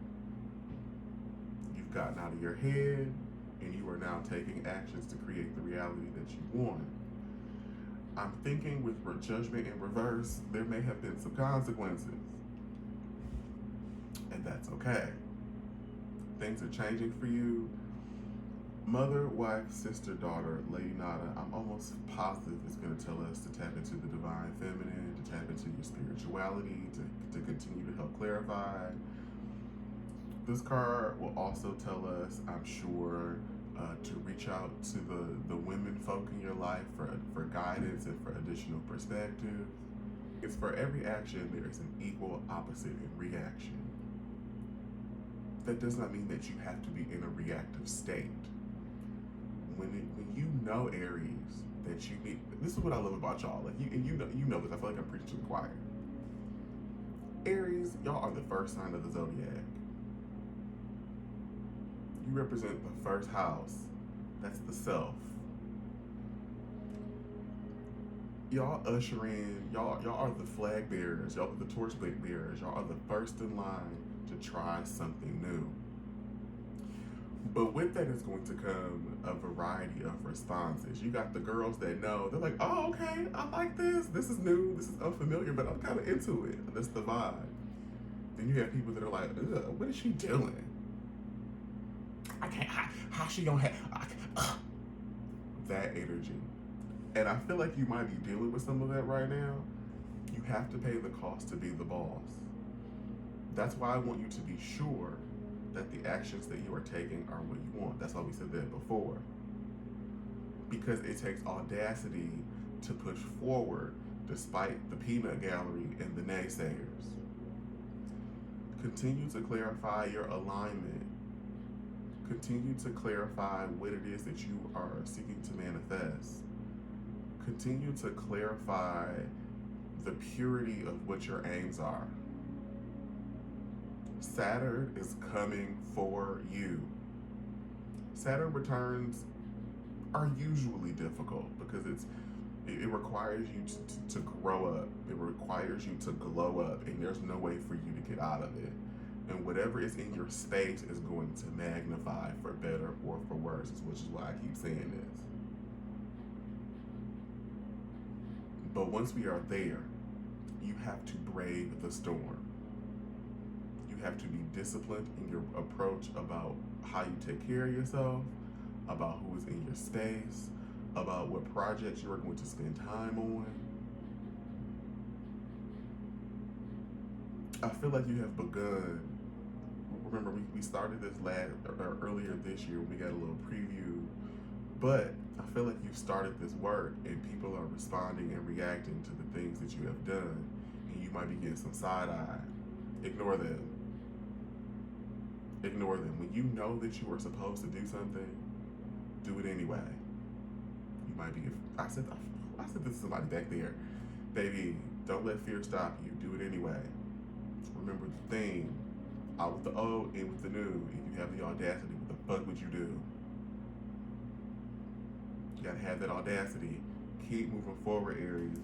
You've gotten out of your head, and you are now taking actions to create the reality that you want. I'm thinking with Judgment in reverse, there may have been some consequences. And that's okay. Things are changing for you. Mother, wife, sister, daughter, Lady Nada, I'm almost positive it's going to tell us to tap into the divine feminine, to tap into your spirituality, to continue to help clarify. This card will also tell us, I'm sure, to reach out to the women folk in your life for guidance and for additional perspective. It's for every action, there is an equal, opposite, and reaction. That does not mean that you have to be in a reactive state. When you know, Aries, that you need, this is what I love about y'all. Like you know this. I feel like I'm preaching to the choir. Aries, y'all are the first sign of the zodiac. You represent the first house. That's the self. Y'all usher in. Y'all are the flag bearers. Y'all are the torch bearers. Y'all are the first in line to try something new. But with that is going to come a variety of responses. You got the girls that know, they're like, oh, okay, I like this. This is new, this is unfamiliar, but I'm kind of into it. That's the vibe. Then you have people that are like, ugh, what is she doing? I can't, how she gonna have, that energy. And I feel like you might be dealing with some of that right now. You have to pay the cost to be the boss. That's why I want you to be sure that the actions that you are taking are what you want. That's why we said that before. Because it takes audacity to push forward despite the peanut gallery and the naysayers. Continue to clarify your alignment. Continue to clarify what it is that you are seeking to manifest. Continue to clarify the purity of what your aims are. Saturn is coming for you. Saturn returns are usually difficult because it requires you to grow up. It requires you to glow up, and there's no way for you to get out of it. And whatever is in your space is going to magnify for better or for worse, which is why I keep saying this. But once we are there, you have to brave the storm. You have to be disciplined in your approach about how you take care of yourself, about who is in your space, about what projects you are going to spend time on. I feel like you have begun. Remember, we started this earlier this year when we got a little preview, but I feel like you've started this work and people are responding and reacting to the things that you have done, and you might be getting some side eye. Ignore them. Ignore them. When you know that you are supposed to do something, do it anyway. You might be. I said this to somebody back there, baby. Don't let fear stop you. Do it anyway. Remember the theme. Out with the old, in with the new. If you have the audacity, what the fuck would you do? You gotta have that audacity. Keep moving forward, Aries.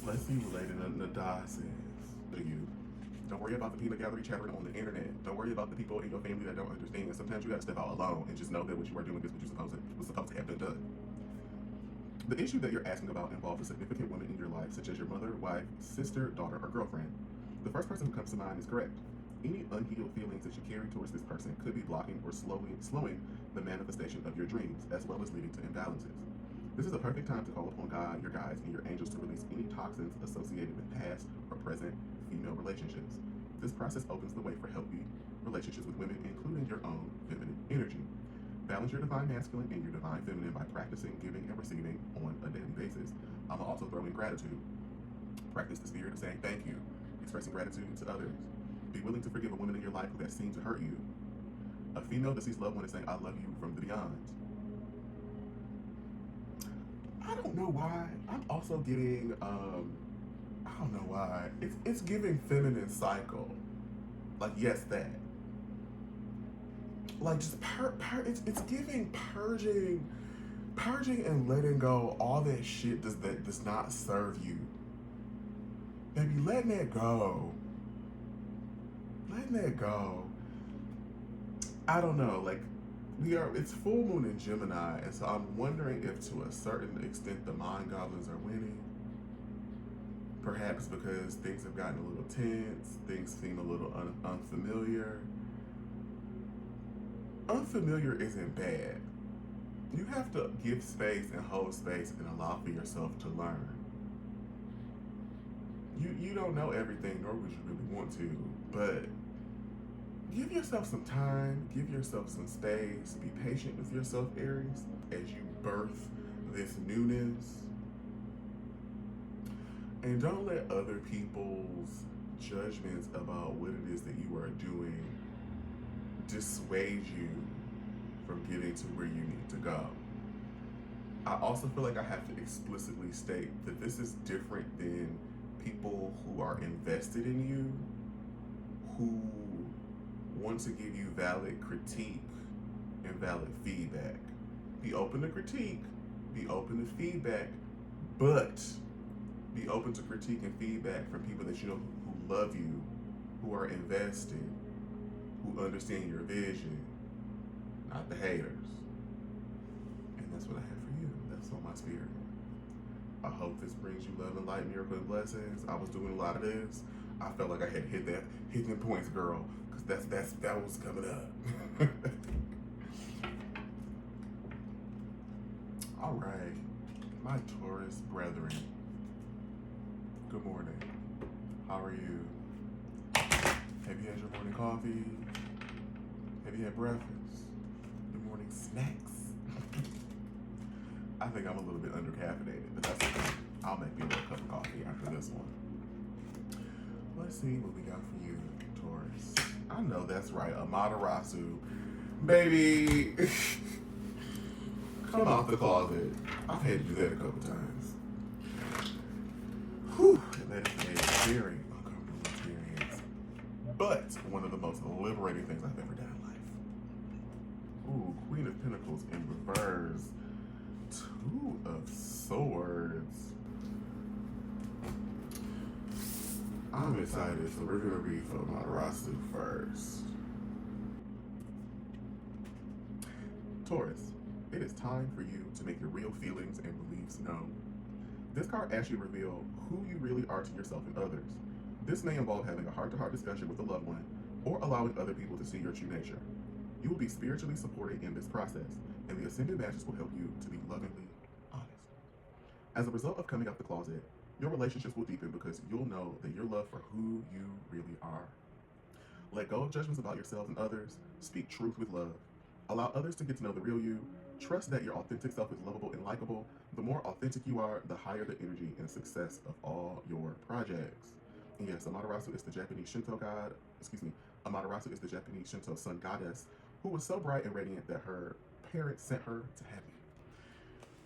Let's see what Lady Nada says to you. Don't worry about the peanut gallery chattering on the internet. Don't worry about the people in your family that don't understand. Sometimes you gotta step out alone and just know that what you are doing is what you're supposed to have been done. The issue that you're asking about involves a significant woman in your life, such as your mother, wife, sister, daughter, or girlfriend. The first person who comes to mind is correct. Any unhealed feelings that you carry towards this person could be blocking or slowing the manifestation of your dreams, as well as leading to imbalances. This is a perfect time to call upon God, your guides, and your angels to release any toxins associated with past or present female relationships. This process opens the way for healthy relationships with women, including your own feminine energy. Balance your divine masculine and your divine feminine by practicing giving and receiving on a daily basis. I'm also throw in gratitude. Practice the spirit of saying thank you, expressing gratitude to others. Be willing to forgive a woman in your life who has seemed to hurt you. A female deceased loved one is saying, I love you from the beyond. I don't know why. I'm also getting, I don't know why. It's giving feminine cycle. Like, yes, that. Like, just, it's giving purging and letting go all that shit that does not serve you. Baby, letting that go. Letting that go. I don't know, like, it's full moon in Gemini, and so I'm wondering if to a certain extent the mind goblins are winning. Perhaps because things have gotten a little tense, things seem a little unfamiliar. Unfamiliar isn't bad. You have to give space and hold space and allow for yourself to learn. You don't know everything, nor would you really want to, but give yourself some time, give yourself some space, be patient with yourself, Aries, as you birth this newness. And don't let other people's judgments about what it is that you are doing dissuade you from getting to where you need to go. I also feel like I have to explicitly state that this is different than people who are invested in you, who want to give you valid critique and valid feedback. Be open to critique, be open to feedback, but be open to critique and feedback from people that you know who love you, who are invested, who understand your vision. not the haters. And that's what I have for you. That's on my spirit. I hope this brings you love and light, miracle and blessings. I was doing a lot of this. I felt like I had hit them points, girl, because that was coming up. All right, my Taurus brethren. Good morning. How are you? Have you had your morning coffee? Have you had breakfast? Your morning snacks? I think I'm a little bit undercaffeinated, but that's okay. I'll make me a little cup of coffee after this one. Let's see what we got for you, Taurus. I know that's right, Amaterasu. Baby, come out the closet. I've had to do that a couple times. Whew, that is a very uncomfortable experience, but one of the most liberating things I've ever done in life. Ooh, Queen of Pentacles in reverse. Two of Swords. I'm excited, so we're gonna read for Amaterasu first. Taurus, it is time for you to make your real feelings and beliefs known. This card asks you to reveal who you really are to yourself and others. This may involve having a heart-to-heart discussion with a loved one or allowing other people to see your true nature. You will be spiritually supported in this process, and the Ascended Masters will help you to be lovingly honest. As a result of coming out the closet, your relationships will deepen because you'll know that you're loved for who you really are. Let go of judgments about yourself and others. Speak truth with love. Allow others to get to know the real you. Trust that your authentic self is lovable and likable. The more authentic you are, the higher the energy and success of all your projects. And yes, Amaterasu is the Japanese Shinto god. Amaterasu is the Japanese Shinto sun goddess who was so bright and radiant that her parents sent her to heaven.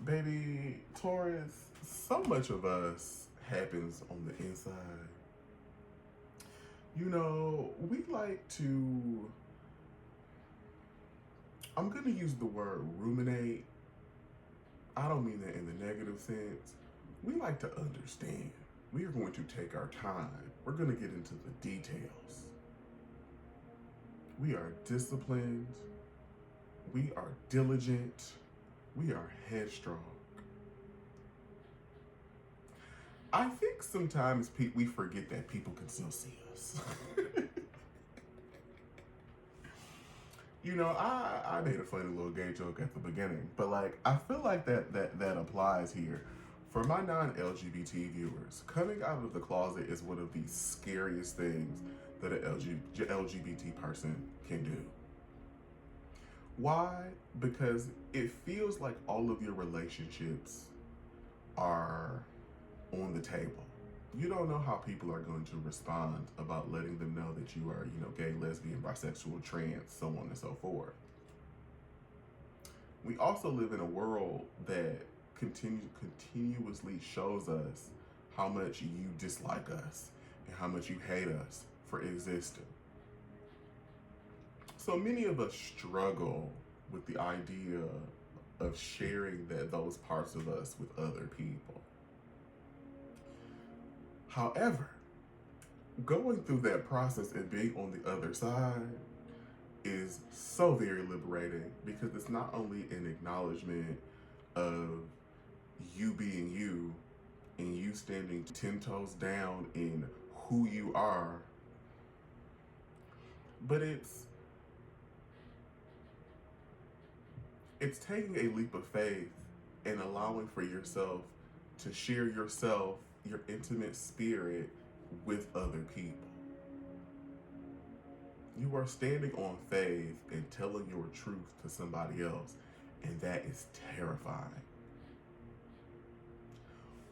Baby, Taurus, so much of us happens on the inside. You know, we like to, I'm going to use the word ruminate. I don't mean that in the negative sense. We like to understand. We are going to take our time. We're going to get into the details. We are disciplined. We are diligent. We are headstrong. I think sometimes we forget that people can still see us. You know, I made a funny little gay joke at the beginning, but like I feel like that applies here. For my non-LGBT viewers, coming out of the closet is one of the scariest things that an LGBT person can do. Why? Because it feels like all of your relationships are on the table. You don't know how people are going to respond about letting them know that you are, gay, lesbian, bisexual, trans, so on and so forth. We also live in a world that continuously shows us how much you dislike us and how much you hate us for existing. So many of us struggle with the idea of sharing those parts of us with other people. However, going through that process and being on the other side is so very liberating because it's not only an acknowledgement of you being you and you standing 10 toes down in who you are, but it's taking a leap of faith and allowing for yourself to share yourself, your intimate spirit with other people. You are standing on faith and telling your truth to somebody else, and that is terrifying.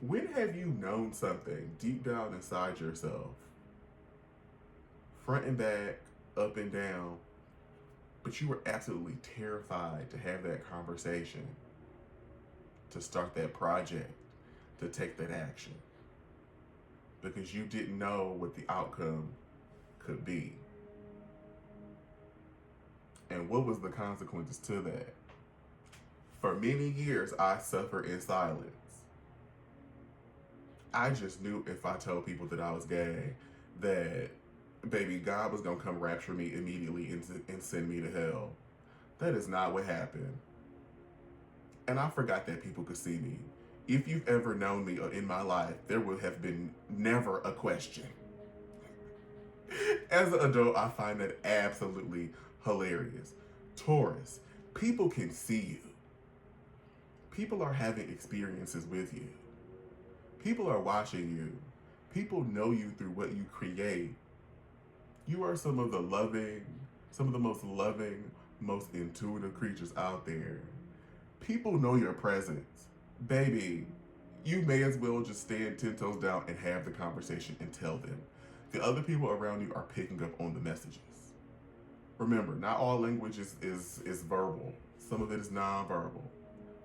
When have you known something deep down inside yourself, front and back, up and down, but you were absolutely terrified to have that conversation, to start that project, to take that action, because you didn't know what the outcome could be? And what was the consequences to that? For many years, I suffered in silence. I just knew if I told people that I was gay, that baby, God was gonna come rapture me immediately and send me to hell. That is not what happened. And I forgot that people could see me. If you've ever known me in my life, there would have been never a question. As an adult, I find that absolutely hilarious. Taurus, people can see you. People are having experiences with you. People are watching you. People know you through what you create. You are some of the most loving, most intuitive creatures out there. People know your presence. Baby, you may as well just stand 10 toes down and have the conversation and tell them. The other people around you are picking up on the messages. Remember, not all language is verbal. Some of it is nonverbal.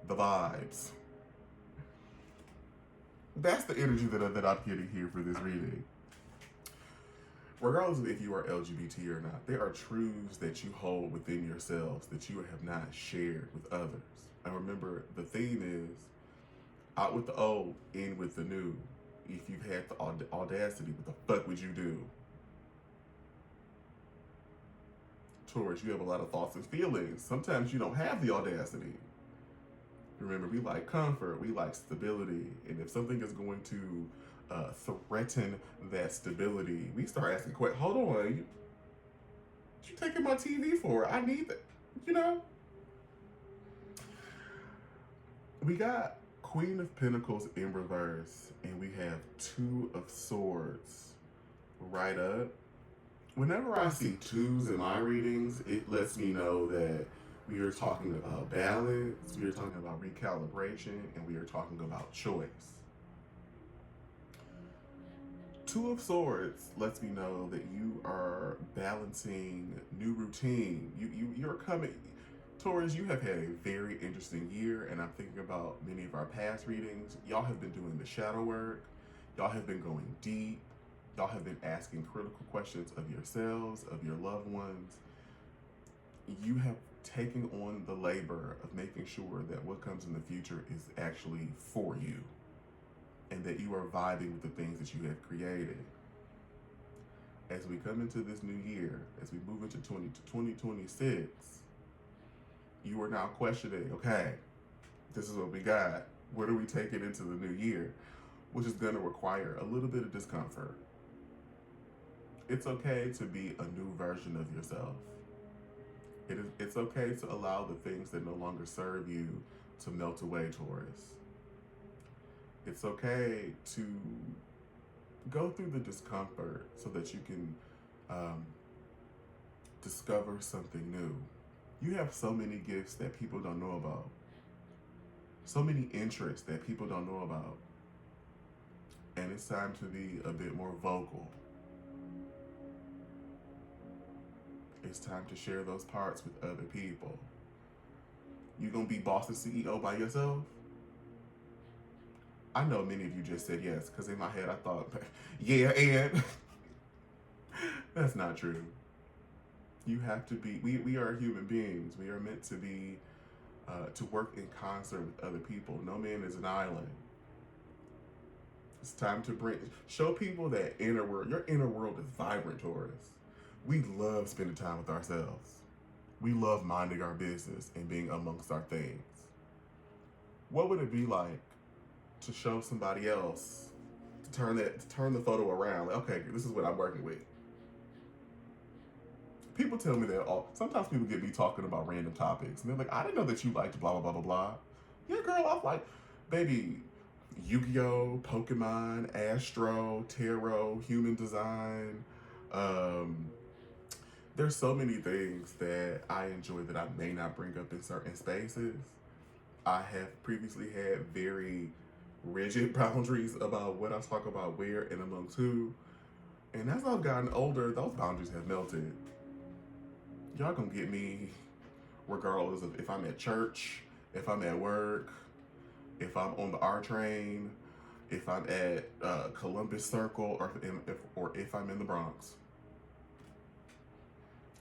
The vibes. That's the energy that I'm getting here for this reading. Regardless of if you are LGBT or not, there are truths that you hold within yourselves that you have not shared with others. And remember, the theme is out with the old, in with the new. If you've had the audacity, what the fuck would you do? Taurus, you have a lot of thoughts and feelings. Sometimes you don't have the audacity. Remember, we like comfort, we like stability, and if something is going to threaten that stability, we start asking questions. Hold on, what you taking my TV for? I need that, you know? We got Queen of Pentacles in reverse, and we have Two of Swords right up. Whenever I see twos in my readings, it lets me know that we are talking about balance, we are talking about recalibration, and we are talking about choice. Two of Swords lets me know that you are balancing new routine. You're coming, Taurus, you have had a very interesting year, and I'm thinking about many of our past readings. Y'all have been doing the shadow work. Y'all have been going deep. Y'all have been asking critical questions of yourselves, of your loved ones. You have taken on the labor of making sure that what comes in the future is actually for you, and that you are vibing with the things that you have created. As we come into this new year, as we move into 2026, you are now questioning, okay, this is what we got. What are we taking into the new year? Which is going to require a little bit of discomfort. It's okay to be a new version of yourself. It's okay to allow the things that no longer serve you to melt away, Taurus. It's okay to go through the discomfort so that you can discover something new. You have so many gifts that people don't know about. So many interests that people don't know about. And it's time to be a bit more vocal. It's time to share those parts with other people. You gonna be boss and CEO by yourself? I know many of you just said yes, because in my head I thought, yeah, and that's not true. You have to be, we are human beings. We are meant to be, to work in concert with other people. No man is an island. It's time to show people that inner world, your inner world is vibrant, Taurus. We love spending time with ourselves. We love minding our business and being amongst our things. What would it be like to show somebody else, to turn the photo around? Like, okay, this is what I'm working with. People tell me that sometimes people get me talking about random topics, and they're like, I didn't know that you liked blah, blah, blah, blah, blah. Yeah, girl, I'm like, baby, Yu-Gi-Oh, Pokemon, Astro, Tarot, human design. There's so many things that I enjoy that I may not bring up in certain spaces. I have previously had very rigid boundaries about what I talk about where and amongst who. And as I've gotten older, those boundaries have melted. Y'all gonna get me regardless of if I'm at church, if I'm at work, if I'm on the R train, if I'm at Columbus Circle, or if I'm in the Bronx.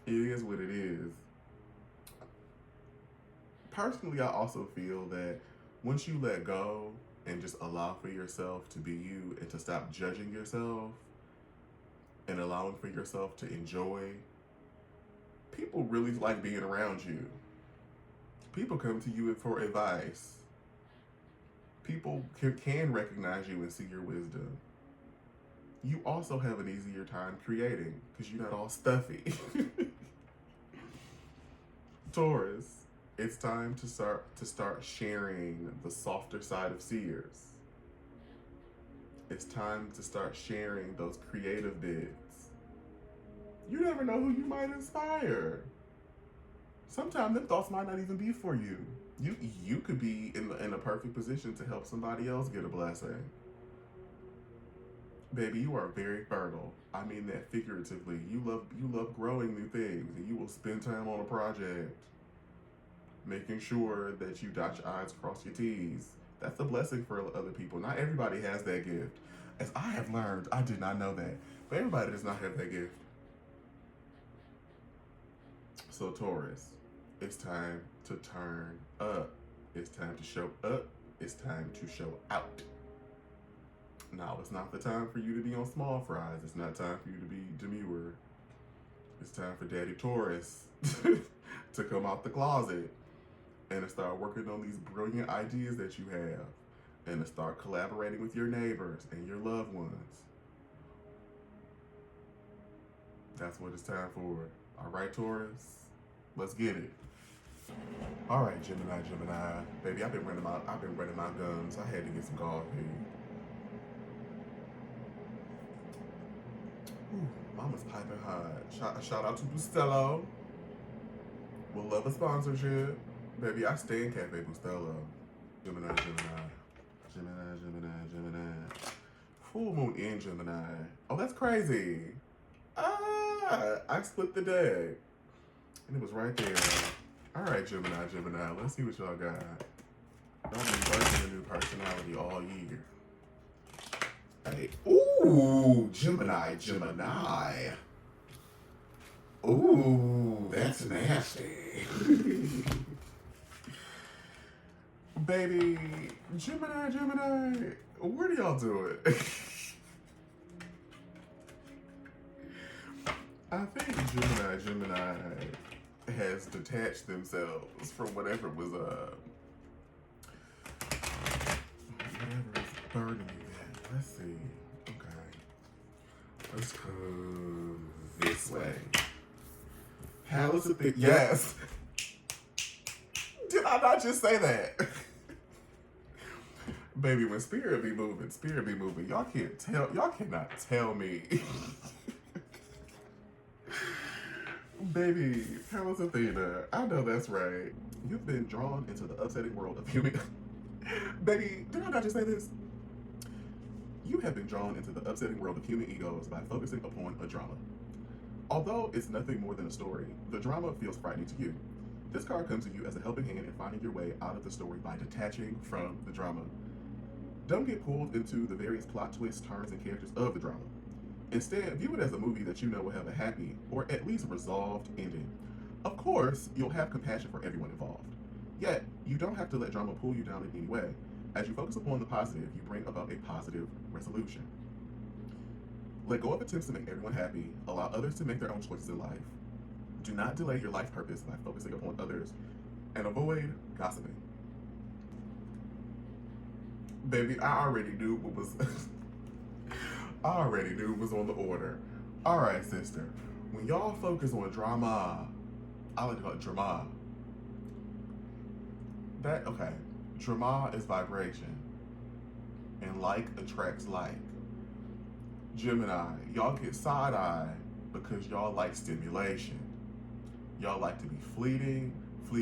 It is what it is. Personally, I also feel that once you let go and just allow for yourself to be you and to stop judging yourself and allowing for yourself to enjoy, people really like being around you. People come to you for advice. People can recognize you and see your wisdom. You also have an easier time creating because you're not all stuffy. Taurus, it's time to start sharing the softer side of seers. It's time to start sharing those creative bits. You never know who you might inspire. Sometimes them thoughts might not even be for you. You could be in a perfect position to help somebody else get a blessing. Baby, you are very fertile. I mean that figuratively. You love growing new things, and you will spend time on a project, making sure that you dot your I's, cross your T's. That's a blessing for other people. Not everybody has that gift. As I have learned, I did not know that, but everybody does not have that gift. So Taurus, it's time to turn up. It's time to show up. It's time to show out. Now, it's not the time for you to be on small fries. It's not time for you to be demure. It's time for Daddy Taurus to come out the closet and to start working on these brilliant ideas that you have, and to start collaborating with your neighbors and your loved ones. That's what it's time for. All right, Taurus? Let's get it. All right, Gemini. Baby, I've been running my guns. I had to get some coffee. Ooh, mama's piping hot. Shout out to Bustelo. We'll love a sponsorship. Baby, I stay in Cafe Bustelo. Gemini. Full moon in Gemini. Oh, that's crazy. I split the deck. And it was right there. All right, Gemini. Let's see what y'all got. Y'all been birthing a new personality all year. Hey, ooh, Gemini. Ooh, that's nasty. Baby, Gemini, where do y'all do it? I think Gemini has detached themselves from whatever was burning you. Let's see. Okay. Let's go this way. Palace of the yes. Did I not just say that? Baby, when spirit be moving. Y'all cannot tell me. Baby, Palace Athena, I know that's right. You've been drawn into the upsetting world of human. Baby, did I not just say this? You have been drawn into the upsetting world of human egos by focusing upon a drama. Although it's nothing more than a story, the drama feels frightening to you. This card comes to you as a helping hand in finding your way out of the story by detaching from the drama. Don't get pulled into the various plot twists, turns, and characters of the drama. Instead, view it as a movie that you know will have a happy, or at least resolved, ending. Of course, you'll have compassion for everyone involved. Yet, you don't have to let drama pull you down in any way. As you focus upon the positive, you bring about a positive resolution. Let go of attempts to make everyone happy. Allow others to make their own choices in life. Do not delay your life purpose by focusing upon others. And avoid gossiping. Baby, I already knew what was... I already knew it was on the order. All right, sister. When y'all focus on drama, I like to call it drama. Drama is vibration. And like attracts like. Gemini, y'all get side-eye because y'all like stimulation. Y'all like to be fleet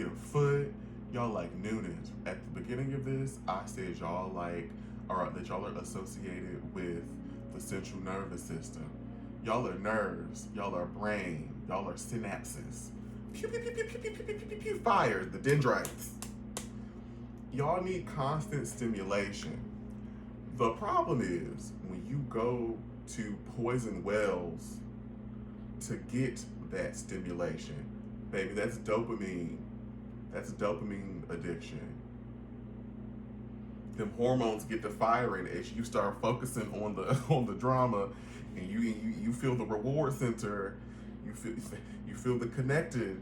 of foot. Y'all like newness. At the beginning of this, I said that y'all are associated with the central nervous system. Y'all are nerves. Y'all are brain. Y'all are synapses. Pew, pew, pew, pew, pew, pew, pew, pew, pew, fire, the dendrites. Y'all need constant stimulation. The problem is when you go to poison wells to get that stimulation, baby, that's dopamine. That's dopamine addiction. Them hormones get to firing as you start focusing on the drama, and you feel the reward center. You feel the connected.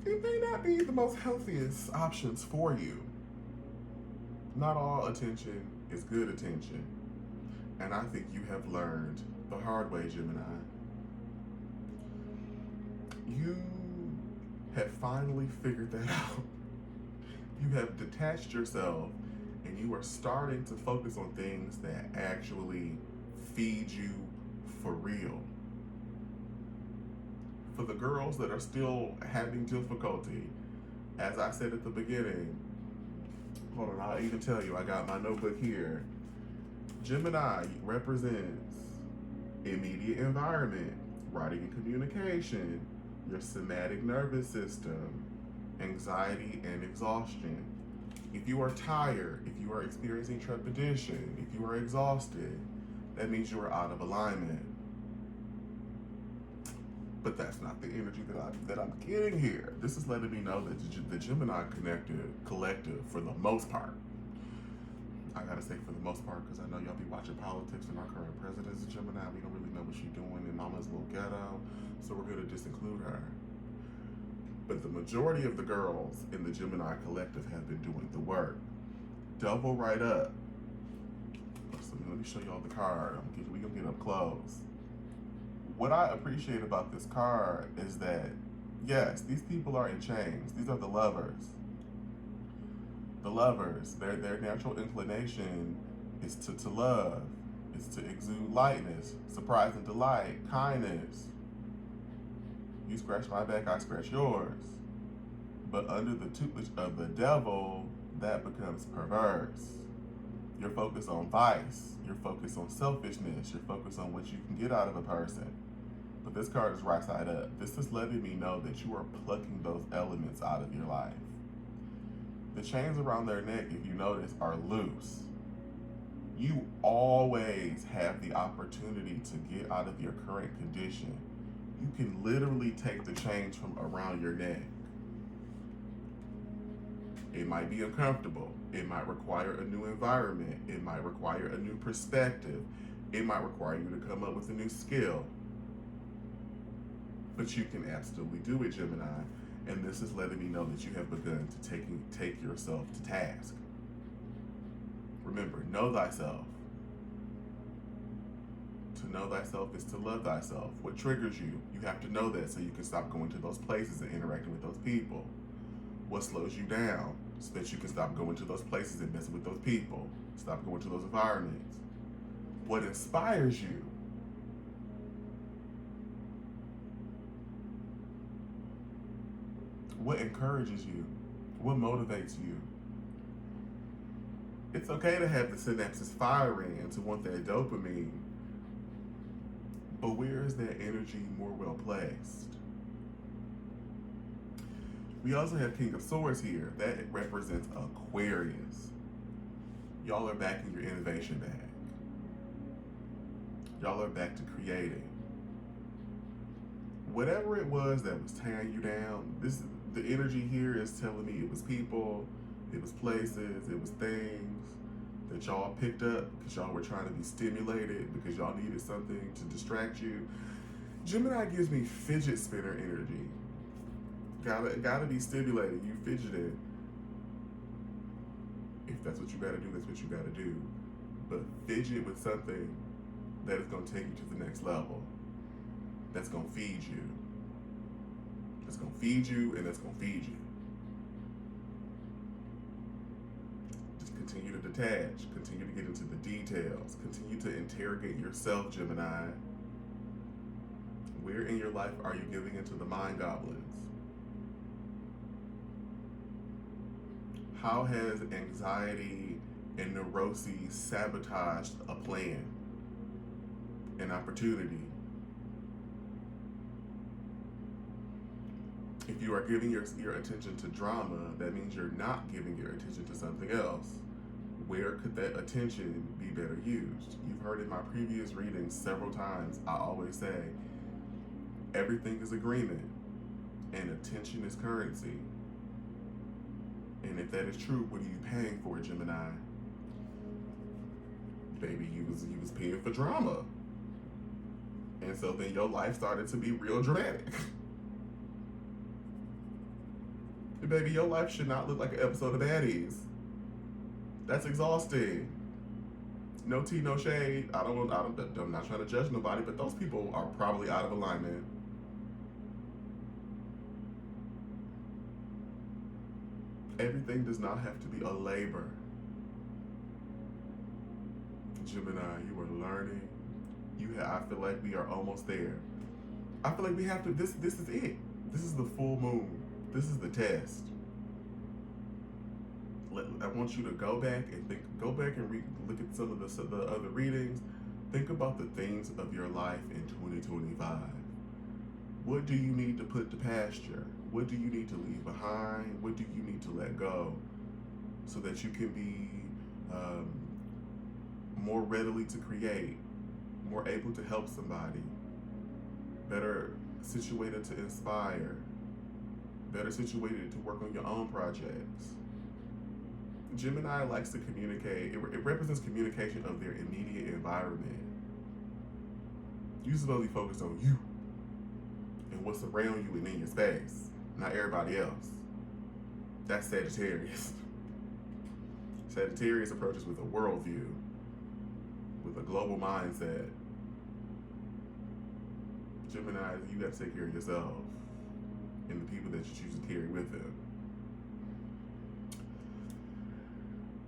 it may not be the most healthiest options for you. Not all attention is good attention. And I think you have learned the hard way, Gemini. You have finally figured that out. You have detached yourself and you are starting to focus on things that actually feed you for real. For the girls that are still having difficulty, as I said at the beginning, hold on, I'll even tell you, I got my notebook here. Gemini represents immediate environment, writing and communication, your somatic nervous system, anxiety and exhaustion. If you are tired, if you are experiencing trepidation, if you are exhausted, that means you are out of alignment. But that's not the energy that I'm getting here. This is letting me know that the Gemini collective, for the most part, I gotta say for the most part, because I know y'all be watching politics and our current president is a Gemini. We don't really know what she's doing, and Mama's a little ghetto, so we're gonna disinclude her. But the majority of the girls in the Gemini collective have been doing the work. Double right up. So let me show y'all the card. We gonna get up close. What I appreciate about this card is that, yes, these people are in chains. These are the lovers. The lovers, their natural inclination is to love, is to exude lightness, surprise and delight, kindness. You scratch my back, I scratch yours. But under the tutelage of the devil, that becomes perverse. You're focused on vice. You're focused on selfishness. You're focused on what you can get out of a person. But this card is right side up. This is letting me know that you are plucking those elements out of your life. The chains around their neck, if you notice, are loose. You always have the opportunity to get out of your current condition. You can literally take the chains from around your neck. It might be uncomfortable. It might require a new environment. It might require a new perspective. It might require you to come up with a new skill. But you can absolutely do it, Gemini. And this is letting me know that you have begun to take yourself to task. Remember, know thyself. To know thyself is to love thyself. What triggers you? You have to know that so you can stop going to those places and interacting with those people. What slows you down so that you can stop going to those places and messing with those people. Stop going to those environments. What inspires you? What encourages you? What motivates you? It's okay to have the synapses firing and to want that dopamine, but where is that energy more well placed? We also have King of Swords here. That represents Aquarius. Y'all are back in your innovation bag. Y'all are back to creating. Whatever it was that was tearing you down, the energy here is telling me it was people, it was places, it was things that y'all picked up because y'all were trying to be stimulated, because y'all needed something to distract you. Gemini gives me fidget spinner energy. Gotta be stimulated. You fidgeted. If that's what you gotta do, that's what you gotta do. But fidget with something that is gonna take you to the next level. That's gonna feed you. That's gonna feed you, and that's gonna feed you. Just continue to detach. Continue to get into the details. Continue to interrogate yourself, Gemini. Where in your life are you giving into the mind goblins? How has anxiety and neuroses sabotaged a plan, an opportunity? If you are giving your attention to drama, that means you're not giving your attention to something else. Where could that attention be better used? You've heard in my previous readings several times, I always say, everything is agreement and attention is currency. And if that is true, what are you paying for, Gemini? Baby, you was paying for drama. And so then your life started to be real dramatic. Baby, your life should not look like an episode of Baddies. That's exhausting. No tea, no shade. I'm not trying to judge nobody, but those people are probably out of alignment. Everything does not have to be a labor. Gemini, you are learning. I feel like we are almost there. I feel like we have to. This is it. This is the full moon. This is the test. I want you to go back and look at some of the other readings. Think about the things of your life in 2025. What do you need to put to pasture? What do you need to leave behind? What do you need to let go so that you can be more readily to create, more able to help somebody, better situated to inspire, better situated to work on your own projects? Gemini likes to communicate. It represents communication of their immediate environment. You're supposed to be focused on you and what's around you and in your space, not everybody else. That's Sagittarius. Sagittarius approaches with a worldview, with a global mindset. Gemini, you got to take care of yourself and the people that you choose to carry with them.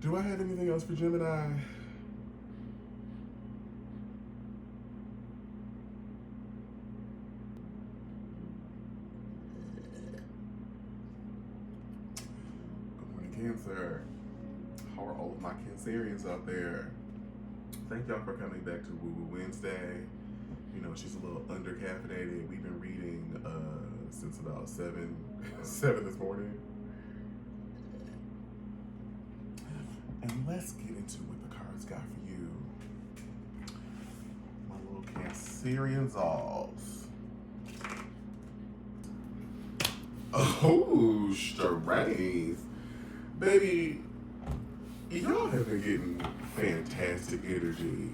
Do I have anything else for Gemini? Good morning, Cancer. How are all of my Cancerians out there? Thank y'all for coming back to Woo Woo Wednesday. You know, she's a little under-caffeinated. We've been reading since about 7 this morning. And let's get into what the cards got for you. My little Cancerian dolls. Oh, strange. Baby, y'all have been getting fantastic energy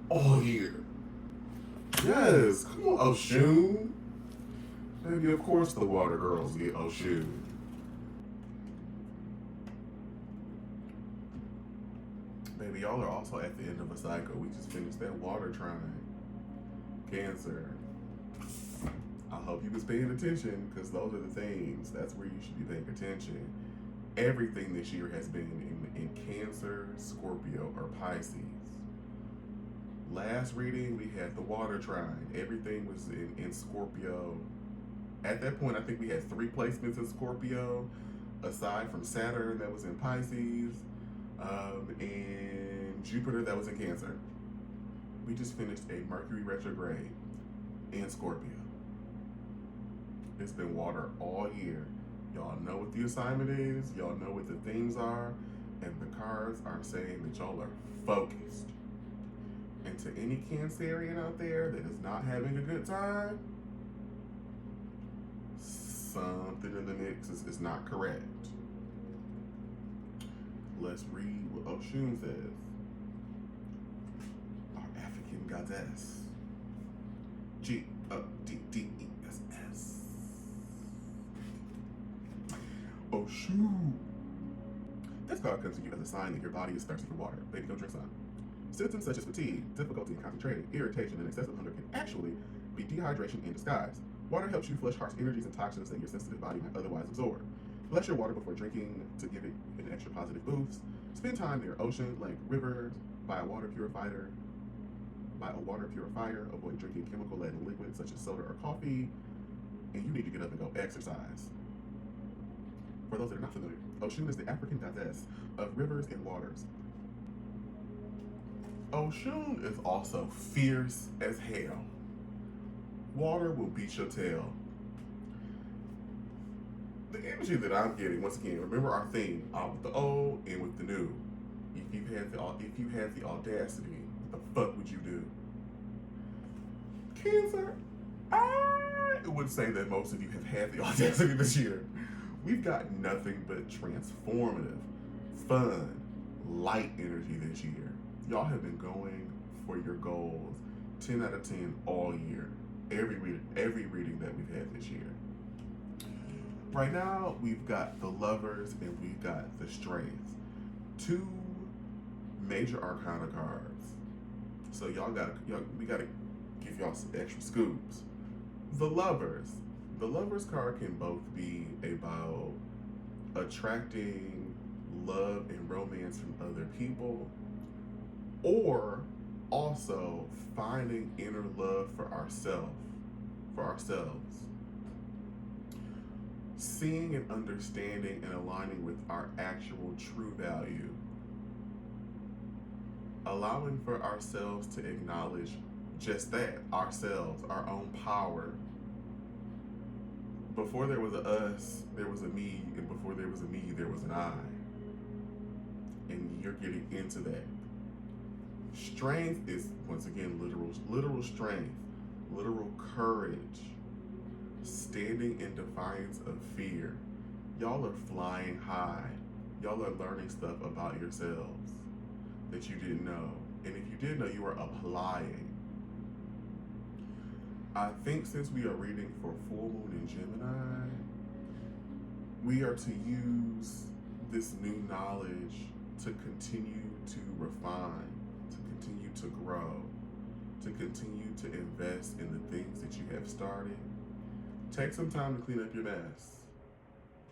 all year. Yes, come on, Oshun. Baby, of course the water girls get Oshun. Baby, y'all are also at the end of a cycle. We just finished that water trine. Cancer. I hope you was paying attention, because those are the things. That's where you should be paying attention. Everything this year has been in Cancer, Scorpio, or Pisces. Last reading, we had the water trine. Everything was in Scorpio. At that point, I think we had 3 placements in Scorpio, aside from Saturn that was in Pisces, and Jupiter that was in Cancer. We just finished a Mercury retrograde in Scorpio. It's been water all year. Y'all know what the assignment is. Y'all know what the things are. And the cards are saying that y'all are focused. And to any Cancerian out there that is not having a good time, something in the mix is not correct. Let's read what Oshun says. Our African goddess. G-O-D-D-E-S-S. Oshun. This card comes to you as a sign that your body is thirsty for water. Baby, go drink some. Symptoms such as fatigue, difficulty in concentrating, irritation, and excessive hunger can actually be dehydration in disguise. Water helps you flush harsh energies and toxins that your sensitive body might otherwise absorb. Bless your water before drinking to give it an extra positive boost. Spend time near ocean, lake, rivers, by a water purifier. Avoid drinking chemical-laden liquids such as soda or coffee. And you need to get up and go exercise. For those that are not familiar, Oshun is the African goddess of rivers and waters. Oshun is also fierce as hell. Water will beat your tail. The energy that I'm getting, once again, remember our theme, with the old and with the new. If you had the audacity, what the fuck would you do? Cancer, I would say that most of you have had the audacity this year. We've got nothing but transformative, fun, light energy this year. Y'all have been going for your goals 10 out of 10 all year. Every reading that we've had this year. Right now, we've got the Lovers and we've got the Strength. Two major arcana cards. So we gotta give y'all some extra scoops. The Lovers. The Lovers card can both be about attracting love and romance from other people, or also finding inner love for ourselves. Seeing and understanding and aligning with our actual true value. Allowing for ourselves to acknowledge just that, ourselves, our own power. Before there was a us, there was a me, and before there was a me, there was an I. And you're getting into that. Strength is, once again, literal strength, literal courage, standing in defiance of fear. Y'all are flying high. Y'all are learning stuff about yourselves that you didn't know. And if you did know, you are applying. I think since we are reading for full moon in Gemini, we are to use this new knowledge to continue to refine, to continue to grow, to continue to invest in the things that you have started. Take some time to clean up your mess.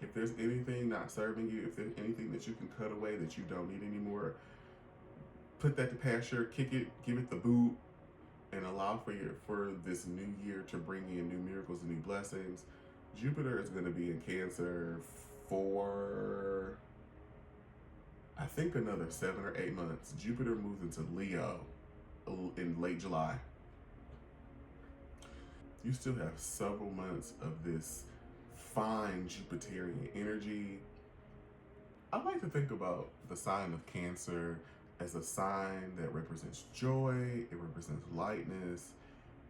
If there's anything not serving you, if there's anything that you can cut away that you don't need anymore, put that to pasture, kick it, give it the boot, and allow for this new year to bring in new miracles and new blessings. Jupiter is going to be in Cancer for, I think, another 7 or 8 months. Jupiter moves into Leo in late July. You still have several months of this fine Jupiterian energy. I like to think about the sign of Cancer as a sign that represents joy, it represents lightness,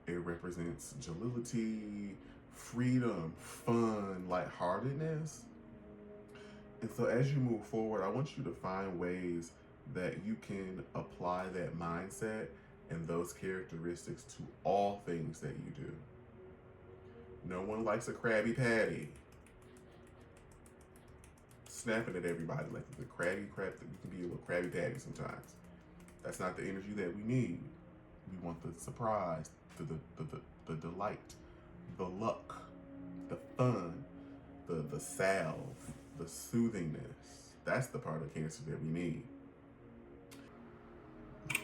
it represents jollity, freedom, fun, lightheartedness. And so as you move forward, I want you to find ways that you can apply that mindset and those characteristics to all things that you do. No one likes a Krabby Patty. Snapping at everybody like the crabby crap that you can be a little Krabby Patty sometimes. That's not the energy that we need. We want the surprise, the delight, the luck, the fun, the salve, the soothingness. That's the part of Cancer that we need.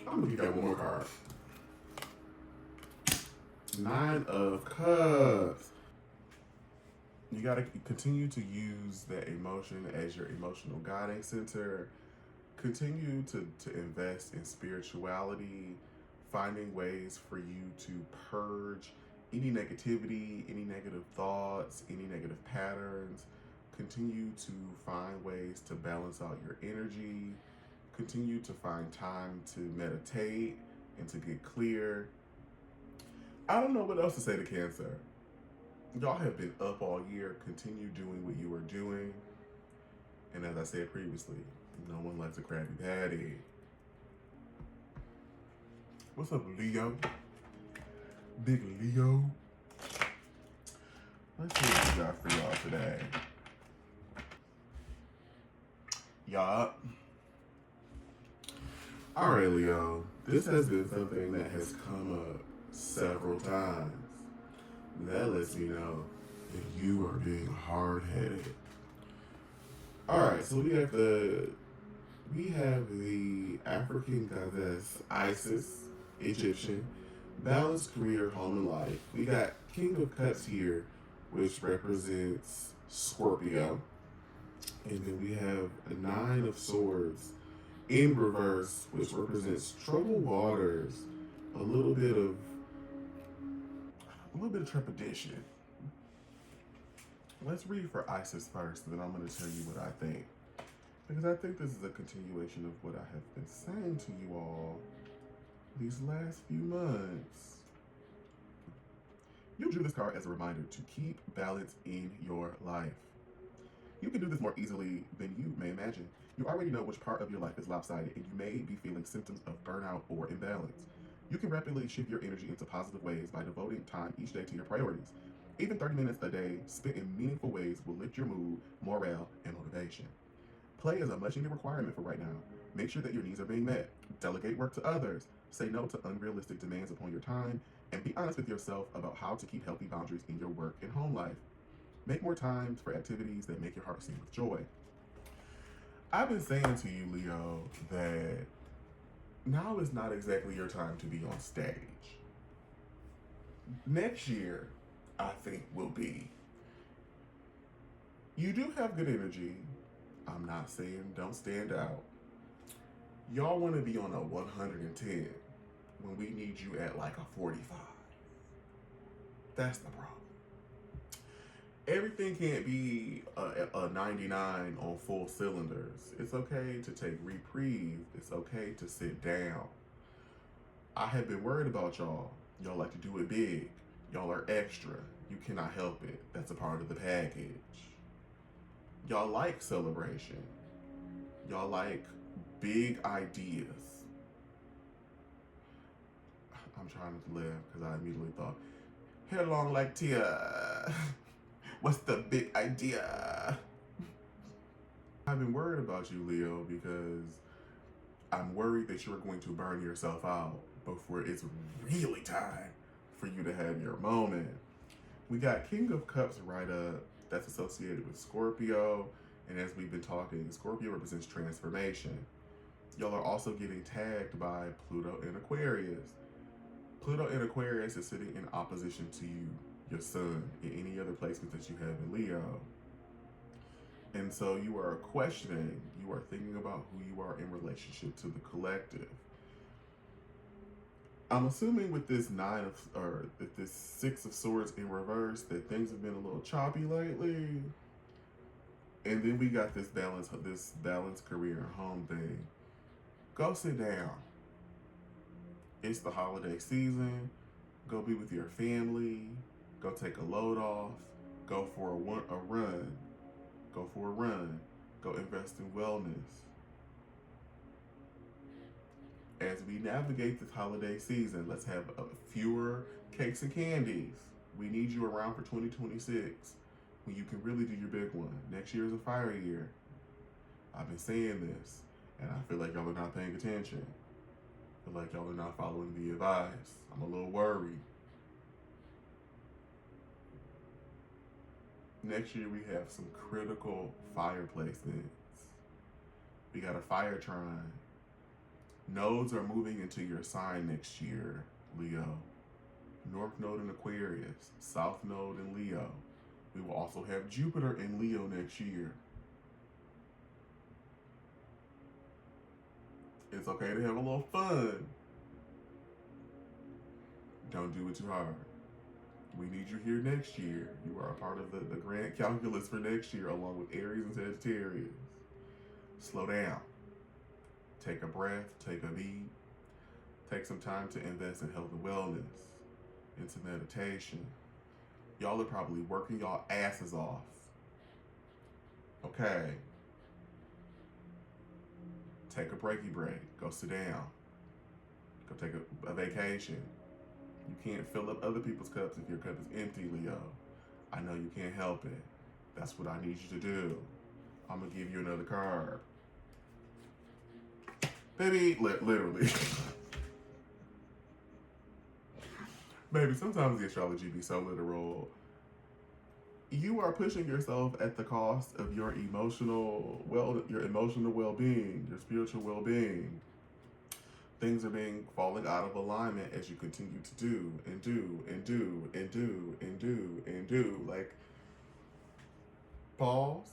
I'm gonna give you one more card. 9 of Cups. You got to continue to use that emotion as your emotional guiding center. Continue to invest in spirituality, finding ways for you to purge any negativity, any negative thoughts, any negative patterns. Continue to find ways to balance out your energy. Continue to find time to meditate and to get clear. I don't know what else to say to Cancer. Y'all have been up all year. Continue doing what you are doing. And as I said previously, no one likes a Krabby Patty. What's up, Leo? Big Leo. Let's see what we got for y'all today. Yup. Alright, Leo. This has been something that has come up several times. That lets me know that you are being hard-headed. Alright, so we have the African goddess Isis, Egyptian, balanced career, home, and life. We got King of Cups here, which represents Scorpio. And then we have a 9 of Swords in reverse, which represents troubled waters, a little bit of trepidation. Let's read for Isis first, and then I'm going to tell you what I think. Because I think this is a continuation of what I have been saying to you all these last few months. You drew this card as a reminder to keep balance in your life. You can do this more easily than you may imagine. You already know which part of your life is lopsided, and you may be feeling symptoms of burnout or imbalance. You can rapidly shift your energy into positive ways by devoting time each day to your priorities. Even 30 minutes a day spent in meaningful ways will lift your mood, morale, and motivation. Play is a much needed requirement for right now. Make sure that your needs are being met. Delegate work to others. Say no to unrealistic demands upon your time, and be honest with yourself about how to keep healthy boundaries in your work and home life. Make more time for activities that make your heart sing with joy. I've been saying to you, Leo, that now is not exactly your time to be on stage. Next year, I think, will be. You do have good energy. I'm not saying don't stand out. Y'all want to be on a 110 when we need you at like a 45. That's the problem. Everything can't be a 99 on full cylinders. It's okay to take reprieve. It's okay to sit down. I have been worried about y'all. Y'all like to do it big. Y'all are extra. You cannot help it. That's a part of the package. Y'all like celebration. Y'all like big ideas. I'm trying to laugh because I immediately thought, hair long like Tia. What's the big idea? I've been worried about you, Leo, because I'm worried that you're going to burn yourself out before it's really time for you to have your moment. We got King of Cups right up. That's associated with Scorpio. And as we've been talking, Scorpio represents transformation. Y'all are also getting tagged by Pluto in Aquarius. Pluto in Aquarius is sitting in opposition to you, your sun, in any other placements that you have in Leo. And so you are questioning, you are thinking about who you are in relationship to the collective. I'm assuming with this this 6 of Swords in reverse that things have been a little choppy lately. And then we got this balance career and home thing. Go sit down. It's the holiday season. Go be with your family. Go take a load off. Go for a run. Go for a run. Go invest in wellness. As we navigate this holiday season, let's have fewer cakes and candies. We need you around for 2026 when you can really do your big one. Next year is a fire year. I've been saying this, and I feel like y'all are not paying attention. I feel like y'all are not following the advice. I'm a little worried. Next year we have some critical fire placements. We got a fire trine. Nodes are moving into your sign next year, Leo. North Node in Aquarius, South Node in Leo. We will also have Jupiter in Leo next year. It's okay to have a little fun. Don't do it too hard. We need you here next year. You are a part of the grand calculus for next year, along with Aries and Sagittarius. Slow down. Take a breath, take a beat. Take some time to invest in health and wellness, into meditation. Y'all are probably working y'all asses off. Okay. Take a breaky break. Go sit down. Go take a vacation. You can't fill up other people's cups if your cup is empty, Leo. I know you can't help it. That's what I need you to do. I'm going to give you another card. Baby, literally. Baby, sometimes the astrology be so literal. You are pushing yourself at the cost of your emotional well-being, your spiritual well-being. Things are falling out of alignment as you continue to do and do and do and do and do and do. Like, pause,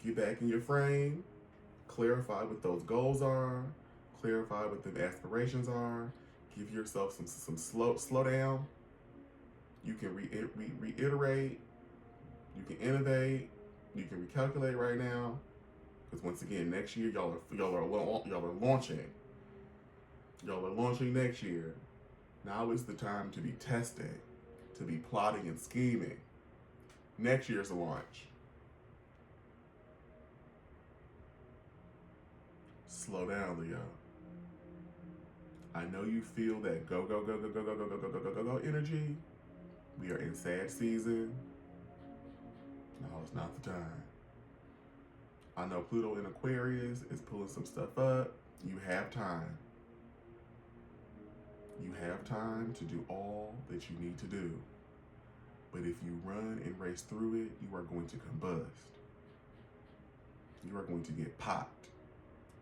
get back in your frame, clarify what those goals are, clarify what the aspirations are, give yourself some slow down. You can reiterate, you can innovate, you can recalculate right now. Because once again, next year y'all are launching. Y'all are launching next year. Now is the time to be testing, to be plotting and scheming. Next year's a launch. Slow down, Leo. I know you feel that go energy. We are in sad season. No, it's not the time. I know Pluto in Aquarius is pulling some stuff up. You have time. You have time to do all that you need to do. But if you run and race through it, you are going to combust. You are going to get popped.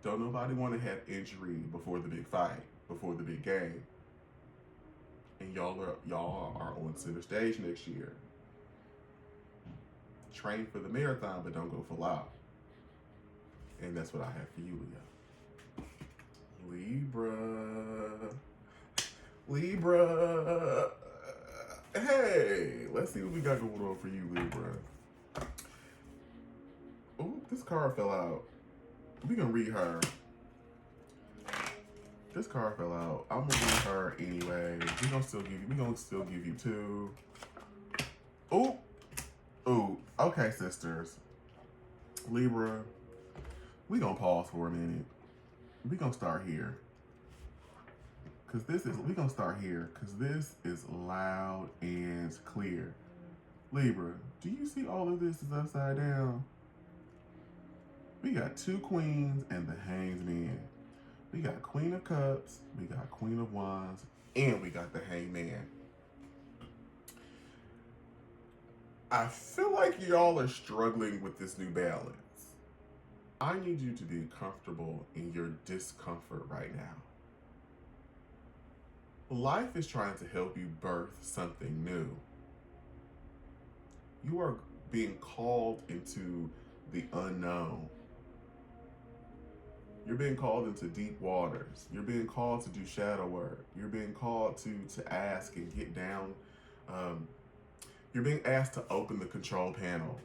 Don't nobody want to have injury before the big fight, before the big game. And y'all are on center stage next year. Train for the marathon, but don't go full out. And that's what I have for you, Leo. Libra. Hey, let's see what we got going on for you, Libra. Oh, this card fell out. We gonna read her. This card fell out. I'm gonna read her anyway. We gonna still give you two. Oh, oh. Okay, sisters. Libra. We gonna pause for a minute. We gonna start here. We gonna start here because this is loud and clear. Libra, do you see all of this is upside down? We got two queens and the Hanged Man. We got Queen of Cups, we got Queen of Wands, and we got the Hanged Man. I feel like y'all are struggling with this new balance. I need you to be comfortable in your discomfort right now. Life is trying to help you birth something new. You are being called into the unknown. You're being called into deep waters. You're being called to do shadow work. You're being called to ask and get down. You're being asked to open the control panel.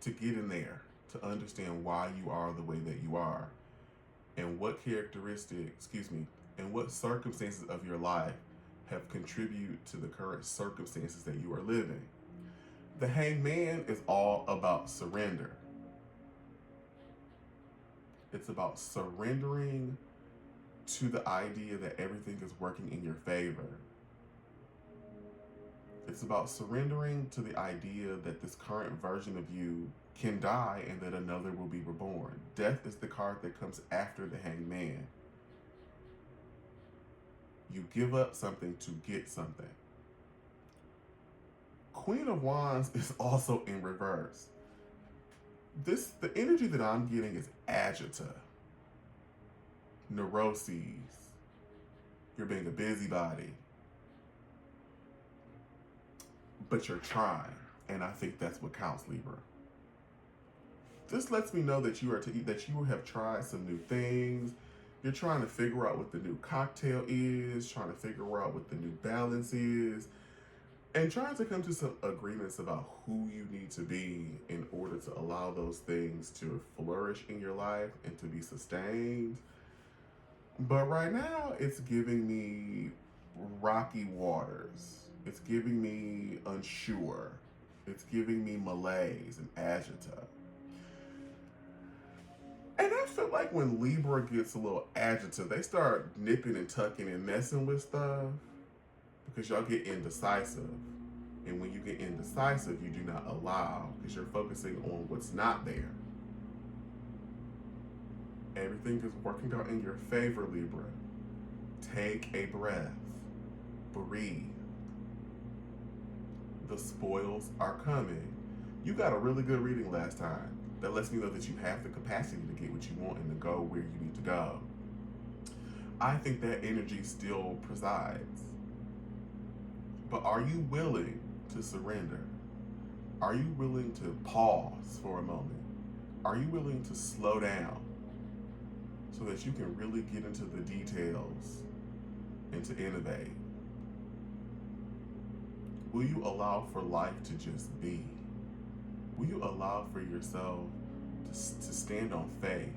To get in there, to understand why you are the way that you are. And what and what circumstances of your life have contributed to the current circumstances that you are living. The Hanged Man is all about surrender. It's about surrendering to the idea that everything is working in your favor. It's about surrendering to the idea that this current version of you can die and that another will be reborn. Death is the card that comes after the Hanged Man. You give up something to get something. Queen of Wands is also in reverse. The energy that I'm getting is agita, neuroses. You're being a busybody, but you're trying, and I think that's what counts, Libra. This lets me know that you have tried some new things. You're trying to figure out what the new cocktail is, trying to figure out what the new balance is, and trying to come to some agreements about who you need to be in order to allow those things to flourish in your life and to be sustained. But right now, it's giving me rocky waters. It's giving me unsure. It's giving me malaise and agita. And I feel like when Libra gets a little agita, they start nipping and tucking and messing with stuff because y'all get indecisive. And when you get indecisive, you do not allow because you're focusing on what's not there. Everything is working out in your favor, Libra. Take a breath. Breathe. The spoils are coming. You got a really good reading last time. That lets me know that you have the capacity to get what you want and to go where you need to go. I think that energy still presides. But are you willing to surrender? Are you willing to pause for a moment? Are you willing to slow down so that you can really get into the details and to innovate? Will you allow for life to just be? Will you allow for yourself to stand on faith,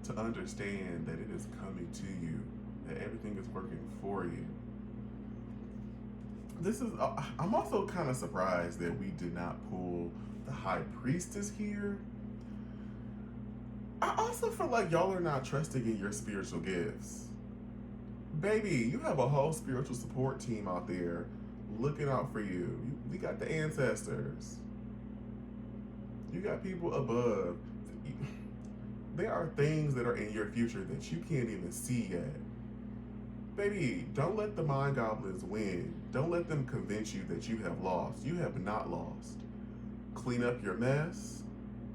to understand that it is coming to you, that everything is working for you? I'm also kind of surprised that we did not pull the High Priestess here. I also feel like y'all are not trusting in your spiritual gifts. Baby, you have a whole spiritual support team out there looking out for you. We got the ancestors. You got people above. There are things that are in your future that you can't even see yet. Baby, don't let the mind goblins win. Don't let them convince you that you have lost. You have not lost. Clean up your mess.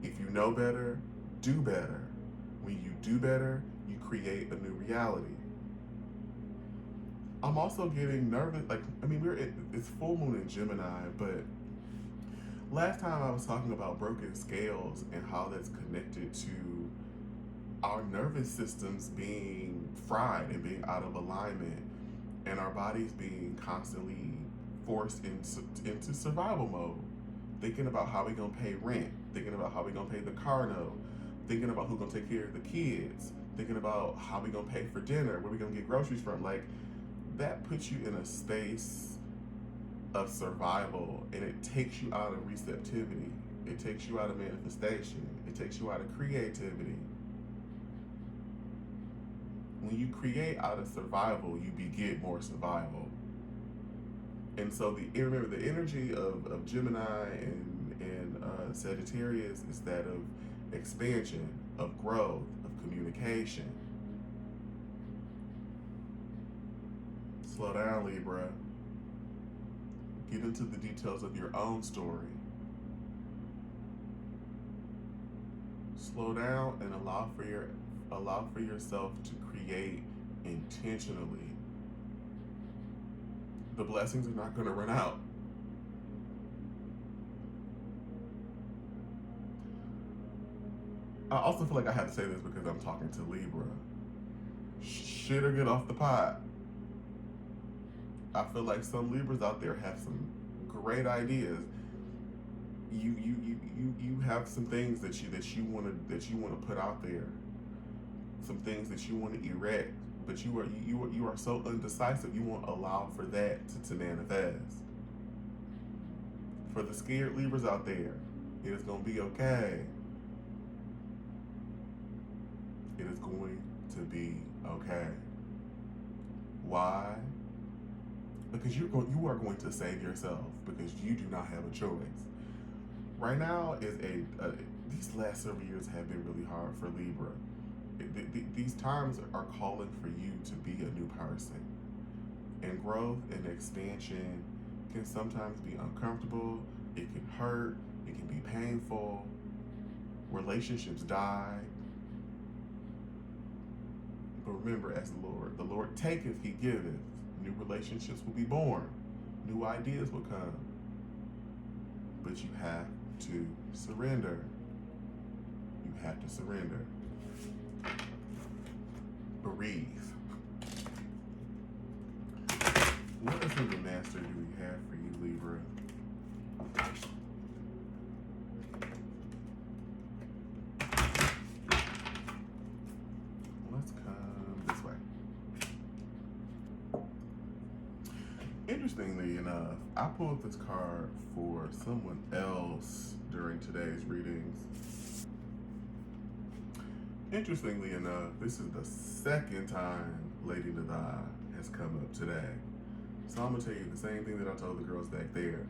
If you know better, do better. When you do better, you create a new reality. I'm also getting nervous. It's full moon in Gemini, but last time I was talking about broken scales and how that's connected to our nervous systems being fried and being out of alignment, and our bodies being constantly forced into survival mode. Thinking about how we gonna pay rent, thinking about how we gonna pay the car note, thinking about who gonna take care of the kids, thinking about how we gonna pay for dinner, where we gonna get groceries from. Like, that puts you in a space of survival, and it takes you out of receptivity. It takes you out of manifestation. It takes you out of creativity. When you create out of survival, you beget more survival. And so remember, the energy of Gemini and Sagittarius is that of expansion, of growth, of communication. Slow down, Libra. Get into the details of your own story. Slow down and allow for yourself to create intentionally. The blessings are not going to run out. I also feel like I have to say this because I'm talking to Libra. Shit or get off the pot. I feel like some Libras out there have some great ideas. You have some things that you want to put out there. Some things that you want to erect, but you are so undecisive. You won't allow for that to manifest. For the scared Libras out there, it is going to be okay. It is going to be okay. Why? Because you are going to save yourself, because you do not have a choice. Right now these last several years have been really hard for Libra. These times are calling for you to be a new person. And growth and expansion can sometimes be uncomfortable. It can hurt. It can be painful. Relationships die. But remember, as the Lord taketh, he giveth. New relationships will be born. New ideas will come. But you have to surrender. You have to surrender. Breathe. What ascendant master do we have for you, Libra? Let's come this way. Interestingly enough, I pulled this card for someone else during today's readings. Interestingly enough, this is the second time Lady Nada has come up today. So I'm going to tell you the same thing that I told the girls back there.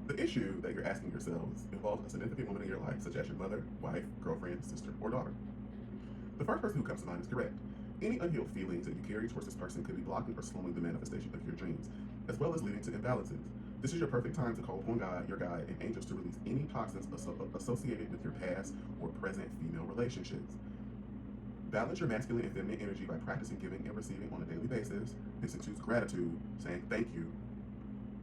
The issue that you're asking yourselves involves a significant woman in your life, such as your mother, wife, girlfriend, sister, or daughter. The first person who comes to mind is correct. Any unhealed feelings that you carry towards this person could be blocking or slowing the manifestation of your dreams, as well as leading to imbalances. This is your perfect time to call upon God, your guide, and angels to release any toxins associated with your past or present female relationships. Balance your masculine and feminine energy by practicing giving and receiving on a daily basis. This includes gratitude, saying thank you.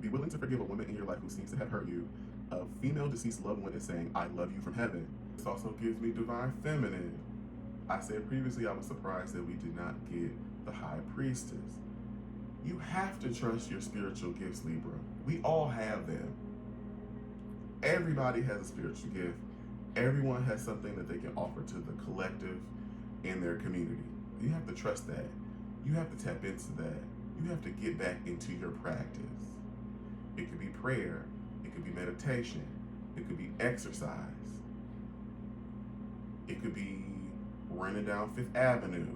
Be willing to forgive a woman in your life who seems to have hurt you. A female deceased loved one is saying, I love you from heaven. This also gives me divine feminine. I said previously I was surprised that we did not get the high priestess. You have to trust your spiritual gifts, Libra. We all have them. Everybody has a spiritual gift. Everyone has something that they can offer to the collective in their community. You have to trust that. You have to tap into that. You have to get back into your practice. It could be prayer. It could be meditation. It could be exercise. It could be running down Fifth Avenue.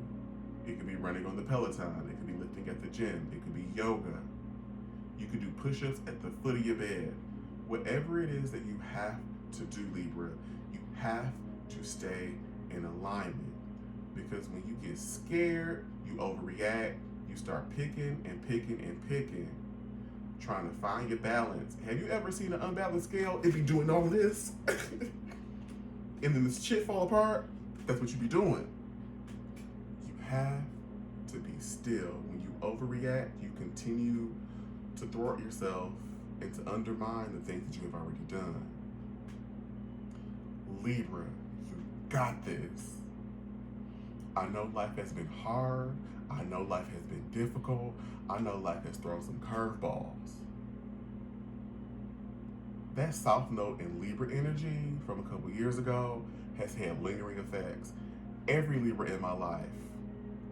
It could be running on the Peloton. It could be lifting at the gym. It could be yoga. You could do push-ups at the foot of your bed. Whatever it is that you have to do, Libra, you have to stay in alignment. Because when you get scared, you overreact, you start picking and picking and picking, trying to find your balance. Have you ever seen an unbalanced scale? It be doing all of this. And then this shit fall apart. That's what you be doing. You have to be still. When you overreact, you continue to thwart yourself and to undermine the things that you have already done. Libra, you got this. I know life has been hard. I know life has been difficult. I know life has thrown some curveballs. That South Node in Libra energy from a couple years ago has had lingering effects. Every Libra in my life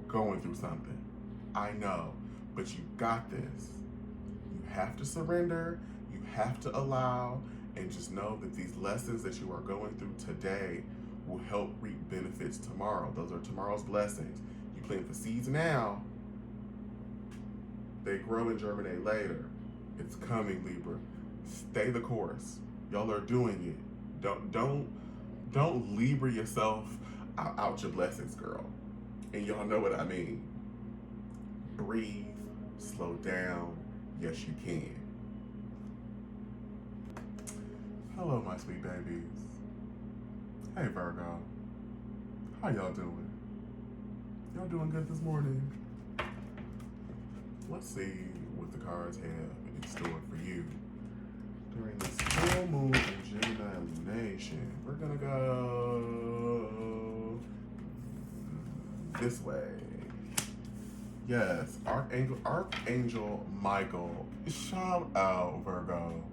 going through something. I know, but you got this. You have to surrender. You have to allow, and just know that these lessons that you are going through today will help reap benefits tomorrow. Those are tomorrow's blessings. You plant the seeds now, they grow and germinate later. It's coming, Libra. Stay the course. Y'all are doing it. Don't Libra yourself out your blessings, girl. And y'all know what I mean. Breathe, slow down. Yes, you can. Hello, my sweet babies. Hey, Virgo. How y'all doing? Y'all doing good this morning? Let's see what the cards have in store for you. During this full moon in Gemini illumination, we're gonna go this way. Yes, Archangel Michael. Shout out, Virgo.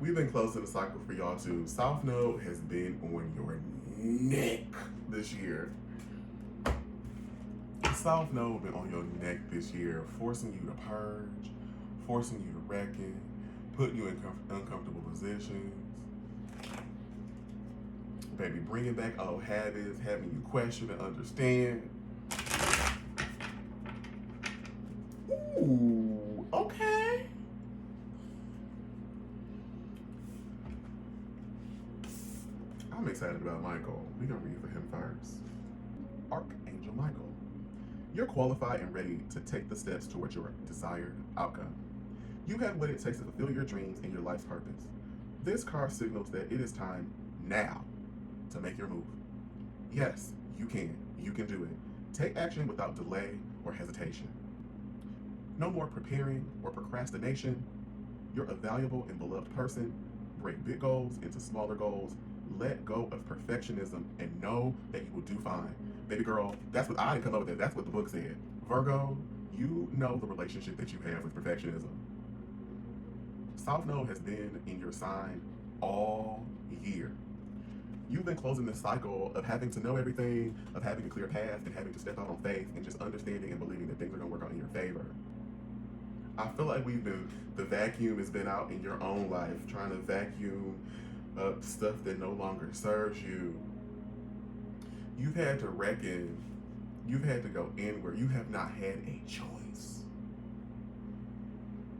We've been closing the cycle for y'all too. South Node has been on your neck this year. South Node been on your neck this year, forcing you to purge, forcing you to reckon, putting you in uncomfortable positions. Baby, bringing back old habits, having you question and understand. Ooh, okay. I'm excited about Michael. We're going to read for him first. Archangel Michael. You're qualified and ready to take the steps towards your desired outcome. You have what it takes to fulfill your dreams and your life's purpose. This card signals that it is time now to make your move. Yes, you can. You can do it. Take action without delay or hesitation. No more preparing or procrastination. You're a valuable and beloved person. Break big goals into smaller goals. Let go of perfectionism and know that you will do fine. Baby girl, that's what I didn't come up with. That's what the book said. Virgo, you know the relationship that you have with perfectionism. South Node has been in your sign all year. You've been closing this cycle of having to know everything, of having a clear path, and having to step out on faith, and just understanding and believing that things are going to work out in your favor. I feel like the vacuum has been out in your own life, trying to vacuum up stuff that no longer serves you. You've had to reckon, you've had to go inward. You have not had a choice.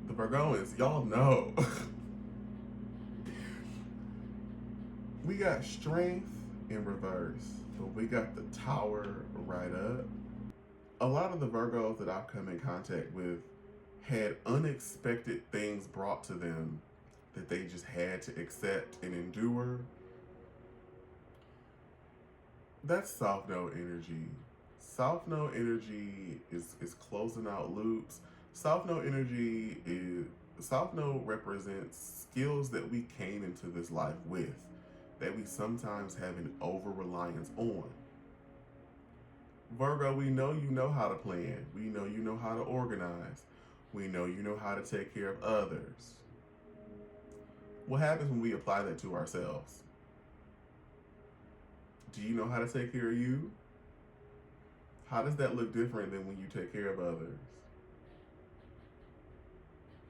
The Virgoans, y'all know. We got strength in reverse, but we got the Tower right up. A lot of the Virgos that I've come in contact with had unexpected things brought to them that they just had to accept and endure. That's South Node energy. South Node energy is closing out loops. South Node represents skills that we came into this life with, that we sometimes have an over-reliance on. Virgo, we know you know how to plan. We know you know how to organize. We know you know how to take care of others. What happens when we apply that to ourselves? Do you know how to take care of you? How does that look different than when you take care of others?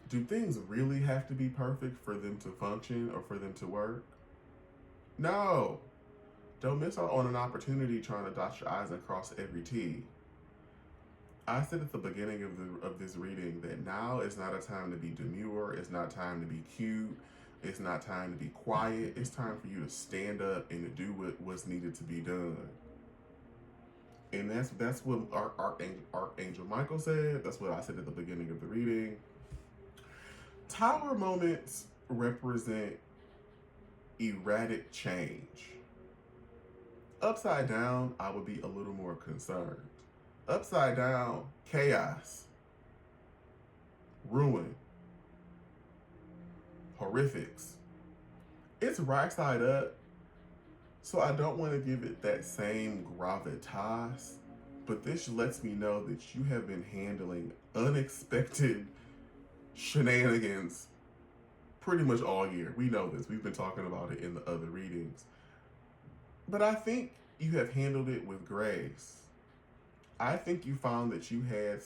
Do things really have to be perfect for them to function or for them to work? No. Don't miss out on an opportunity trying to dot your I's and cross every T. I said at the beginning of this reading that now is not a time to be demure. It's not time to be cute. It's not time to be quiet. It's time for you to stand up and to do what's needed to be done. And that's what Archangel Michael said. That's what I said at the beginning of the reading. Tower moments represent erratic change. Upside down, I would be a little more concerned. Upside down, chaos, ruin, horrifics. It's right side up, so I don't want to give it that same gravitas, but this lets me know that you have been handling unexpected shenanigans pretty much all year. We know this. We've been talking about it in the other readings. But I think you have handled it with grace. I think you found that you had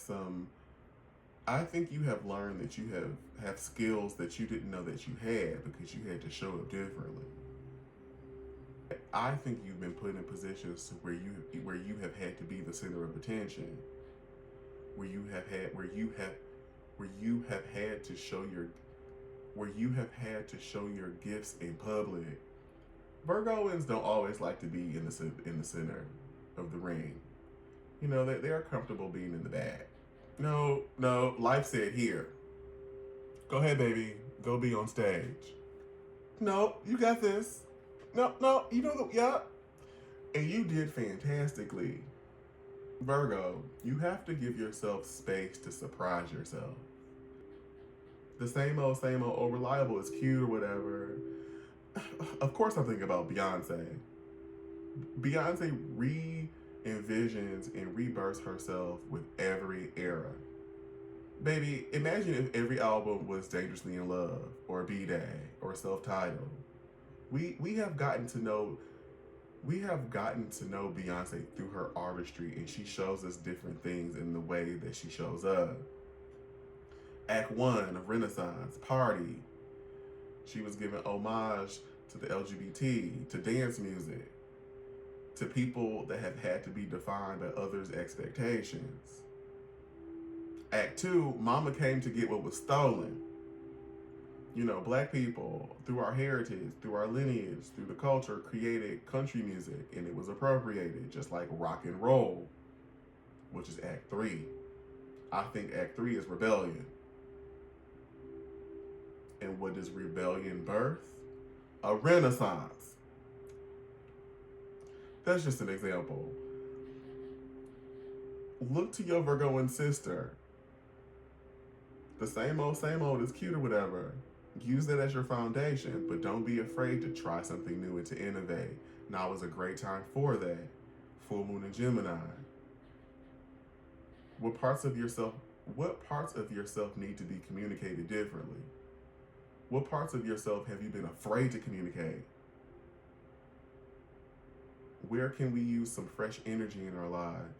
I think you have learned that you have skills that you didn't know that you had because you had to show up differently. I think you've been put in positions where you have had to be the center of attention, where you have had to show your gifts in public. Virgoans don't always like to be in the center of the ring. You know, they are comfortable being in the back. No, life said here. Go ahead, baby. Go be on stage. No, you got this. No, you know yeah. And you did fantastically. Virgo, you have to give yourself space to surprise yourself. The same old, oh, reliable is cute or whatever. Of course I'm thinking about Beyonce. Beyonce re-envisions and rebirths herself with every era. Baby, imagine if every album was Dangerously in Love or B-Day or Self-Titled. We have gotten to know Beyonce through her artistry, and she shows us different things in the way that she shows up. Act 1 of Renaissance, Party. She was giving homage to the LGBT, to dance music, to people that have had to be defined by others' expectations. Act 2, Mama came to get what was stolen. You know, black people, through our heritage, through our lineage, through the culture, created country music, and it was appropriated, just like rock and roll, which is Act 3. I think Act 3 is rebellion. And what does rebellion birth? A renaissance. That's just an example. Look to your Virgoan sister. The same old is cute or whatever. Use that as your foundation, but don't be afraid to try something new and to innovate. Now is a great time for that. Full moon in Gemini. What parts of yourself need to be communicated differently? What parts of yourself have you been afraid to communicate? Where can we use some fresh energy in our lives?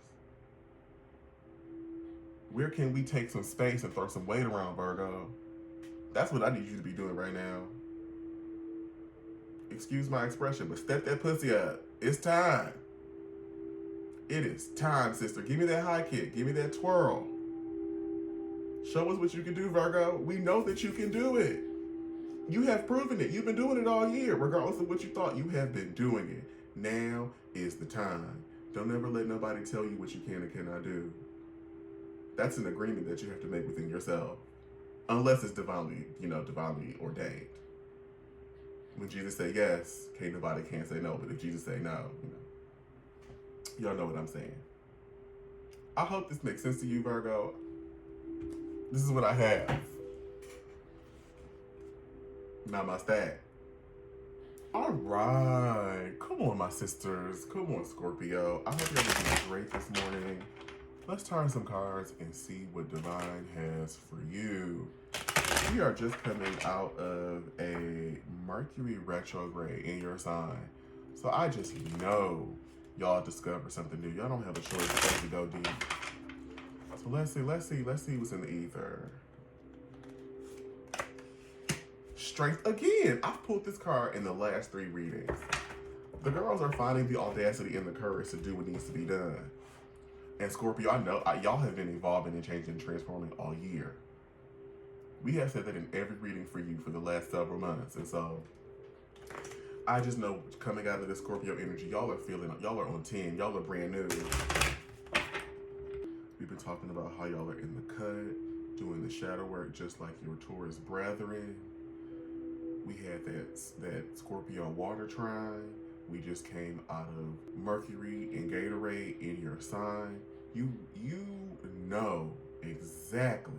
Where can we take some space and throw some weight around, Virgo? That's what I need you to be doing right now. Excuse my expression, but step that pussy up. It's time. It is time, sister. Give me that high kick. Give me that twirl. Show us what you can do, Virgo. We know that you can do it. You have proven it. You've been doing it all year. Regardless of what you thought, you have been doing it. Now is the time. Don't ever let nobody tell you what you can and cannot do. That's an agreement that you have to make within yourself. Unless it's divinely ordained. When Jesus say yes, nobody can say no. But if Jesus say no, y'all know what I'm saying. I hope this makes sense to you, Virgo. This is what I have. Namaste. All right. Come on, my sisters. Come on, Scorpio. I hope you're doing great this morning. Let's turn some cards and see what Divine has for you. We are just coming out of a Mercury retrograde in your sign. So I just know y'all discover something new. Y'all don't have a choice but to go deep. So let's see what's in the ether. Strength again. I've pulled this card in the last 3 readings. The girls are finding the audacity and the courage to do what needs to be done. And Scorpio, I know y'all have been evolving and changing and transforming all year. We have said that in every reading for you for the last several months. And so I just know coming out of the Scorpio energy, y'all are on 10. Y'all are brand new. We've been talking about how y'all are in the cut, doing the shadow work just like your Taurus brethren. We had that Scorpio water trine. We just came out of Mercury and Gatorade in your sign. You know exactly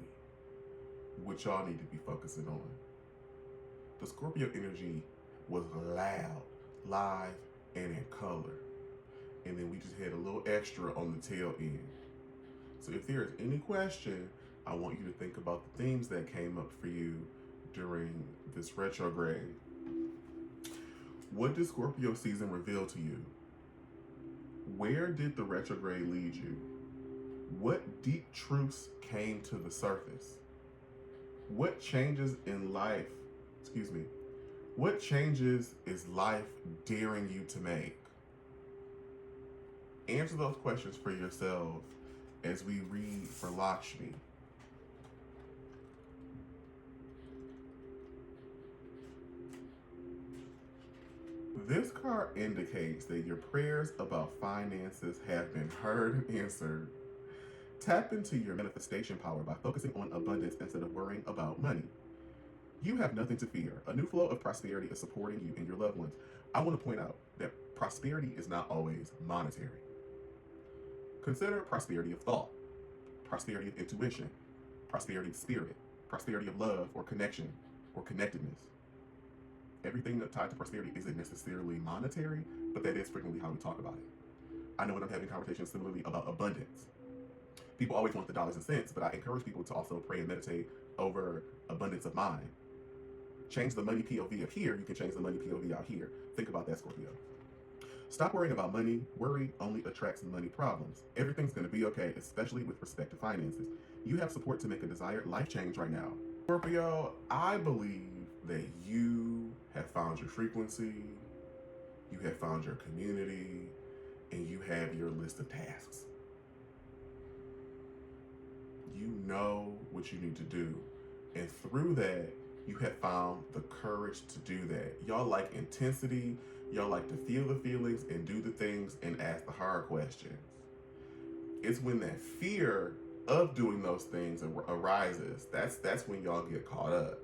what y'all need to be focusing on. The Scorpio energy was loud, live, and in color. And then we just had a little extra on the tail end. So if there is any question, I want you to think about the themes that came up for you during this retrograde. What did Scorpio season reveal to you? Where did the retrograde lead you? What deep truths came to the surface? What changes in life, what changes is life daring you to make? Answer those questions for yourself as we read for Lakshmi. This card indicates that your prayers about finances have been heard and answered. Tap into your manifestation power by focusing on abundance instead of worrying about money. You have nothing to fear. A new flow of prosperity is supporting you and your loved ones. I want to point out that prosperity is not always monetary. Consider prosperity of thought, prosperity of intuition, prosperity of spirit, prosperity of love or connection or connectedness. Everything tied to prosperity isn't necessarily monetary, but that is frequently how we talk about it. I know when I'm having conversations similarly about abundance, people always want the dollars and cents, but I encourage people to also pray and meditate over abundance of mind. Change the money POV up here, you can change the money POV out here. Think about that, Scorpio. Stop worrying about money. Worry only attracts money problems. Everything's going to be okay, especially with respect to finances. You have support to make a desired life change right now. Scorpio, I believe that you have found your frequency, you have found your community, and you have your list of tasks. You know what you need to do. And through that, you have found the courage to do that. Y'all like intensity. Y'all like to feel the feelings and do the things and ask the hard questions. It's when that fear of doing those things arises. That's when y'all get caught up.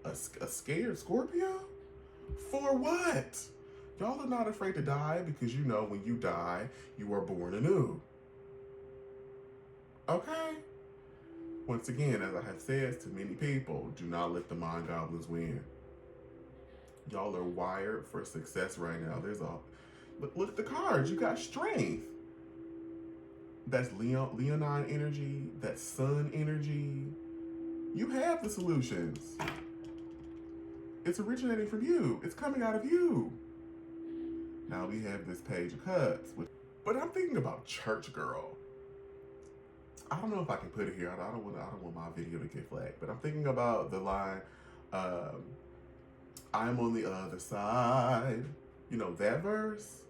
A scared Scorpio? For what? Y'all are not afraid to die because you know when you die, you are born anew. Okay? Once again, as I have said to many people, do not let the mind goblins win. Y'all are wired for success right now. Look at the cards. You got strength. That's Leonine energy. That's sun energy. You have the solutions. It's originating from you. It's coming out of you. Now we have this Page of Cups. But I'm thinking about church girl. I don't know if I can put it here. I don't want my video to get flagged. But I'm thinking about the line, I'm on the other side. You know, that verse?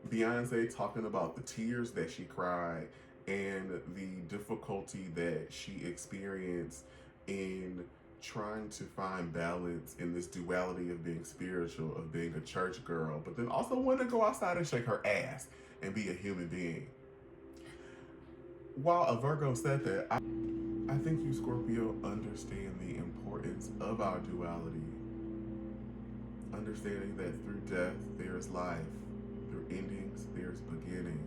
Beyonce talking about the tears that she cried and the difficulty that she experienced in trying to find balance in this duality of being spiritual, of being a church girl, but then also wanting to go outside and shake her ass and be a human being. While a Virgo said that, I think you, Scorpio, understand the importance of our duality. Understanding that through death, there is life. Through endings, there's beginning.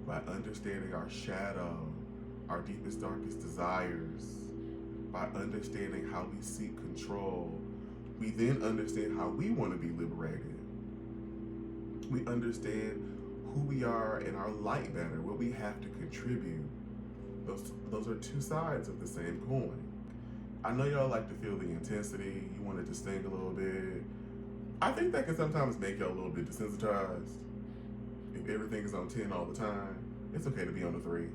By understanding our shadow, our deepest, darkest desires, by understanding how we seek control, we then understand how we want to be liberated. We understand who we are and our light better, what we have to contribute. Those are two sides of the same coin. I know y'all like to feel the intensity, you want it to sting a little bit. I think that can sometimes make y'all a little bit desensitized. If everything is on 10 all the time, it's okay to be on a 3.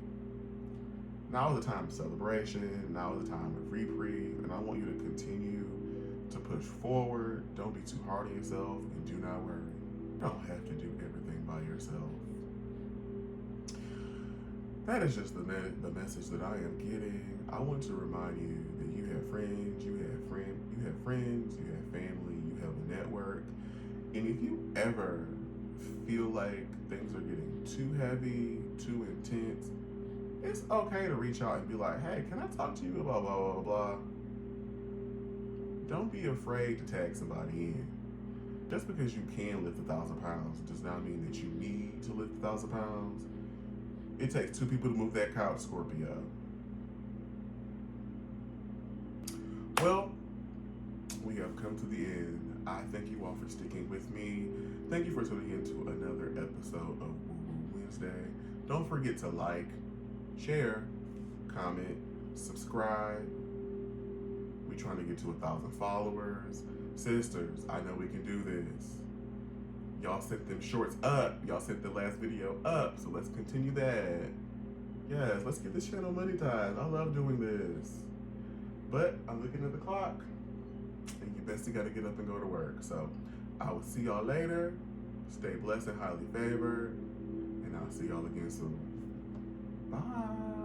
Now is the time of celebration, now is the time of reprieve, and I want you to continue to push forward. Don't be too hard on yourself, and do not worry. You don't have to do everything by yourself. that is just the message that I am getting. I want to remind you that you have friends, you have family, you have a network. And if you ever feel like things are getting too heavy, too intense, it's okay to reach out and be like, hey, can I talk to you about blah, blah, blah, blah. Don't be afraid to tag somebody in. Just because you can lift 1,000 pounds does not mean that you need to lift 1,000 pounds. It takes 2 people to move that couch, Scorpio. Well, we have come to the end. I thank you all for sticking with me. Thank you for tuning in to another episode of Woo Woo Wednesday. Don't forget to like, share, comment, subscribe. We're trying to get to 1,000 followers. Sisters, I know we can do this. Y'all sent them shorts up. Y'all sent the last video up. So let's continue that. Yes, let's get this channel monetized. I love doing this. But I'm looking at the clock. And you best got to get up and go to work. So I will see y'all later. Stay blessed and highly favored. And I'll see y'all again soon. Bye.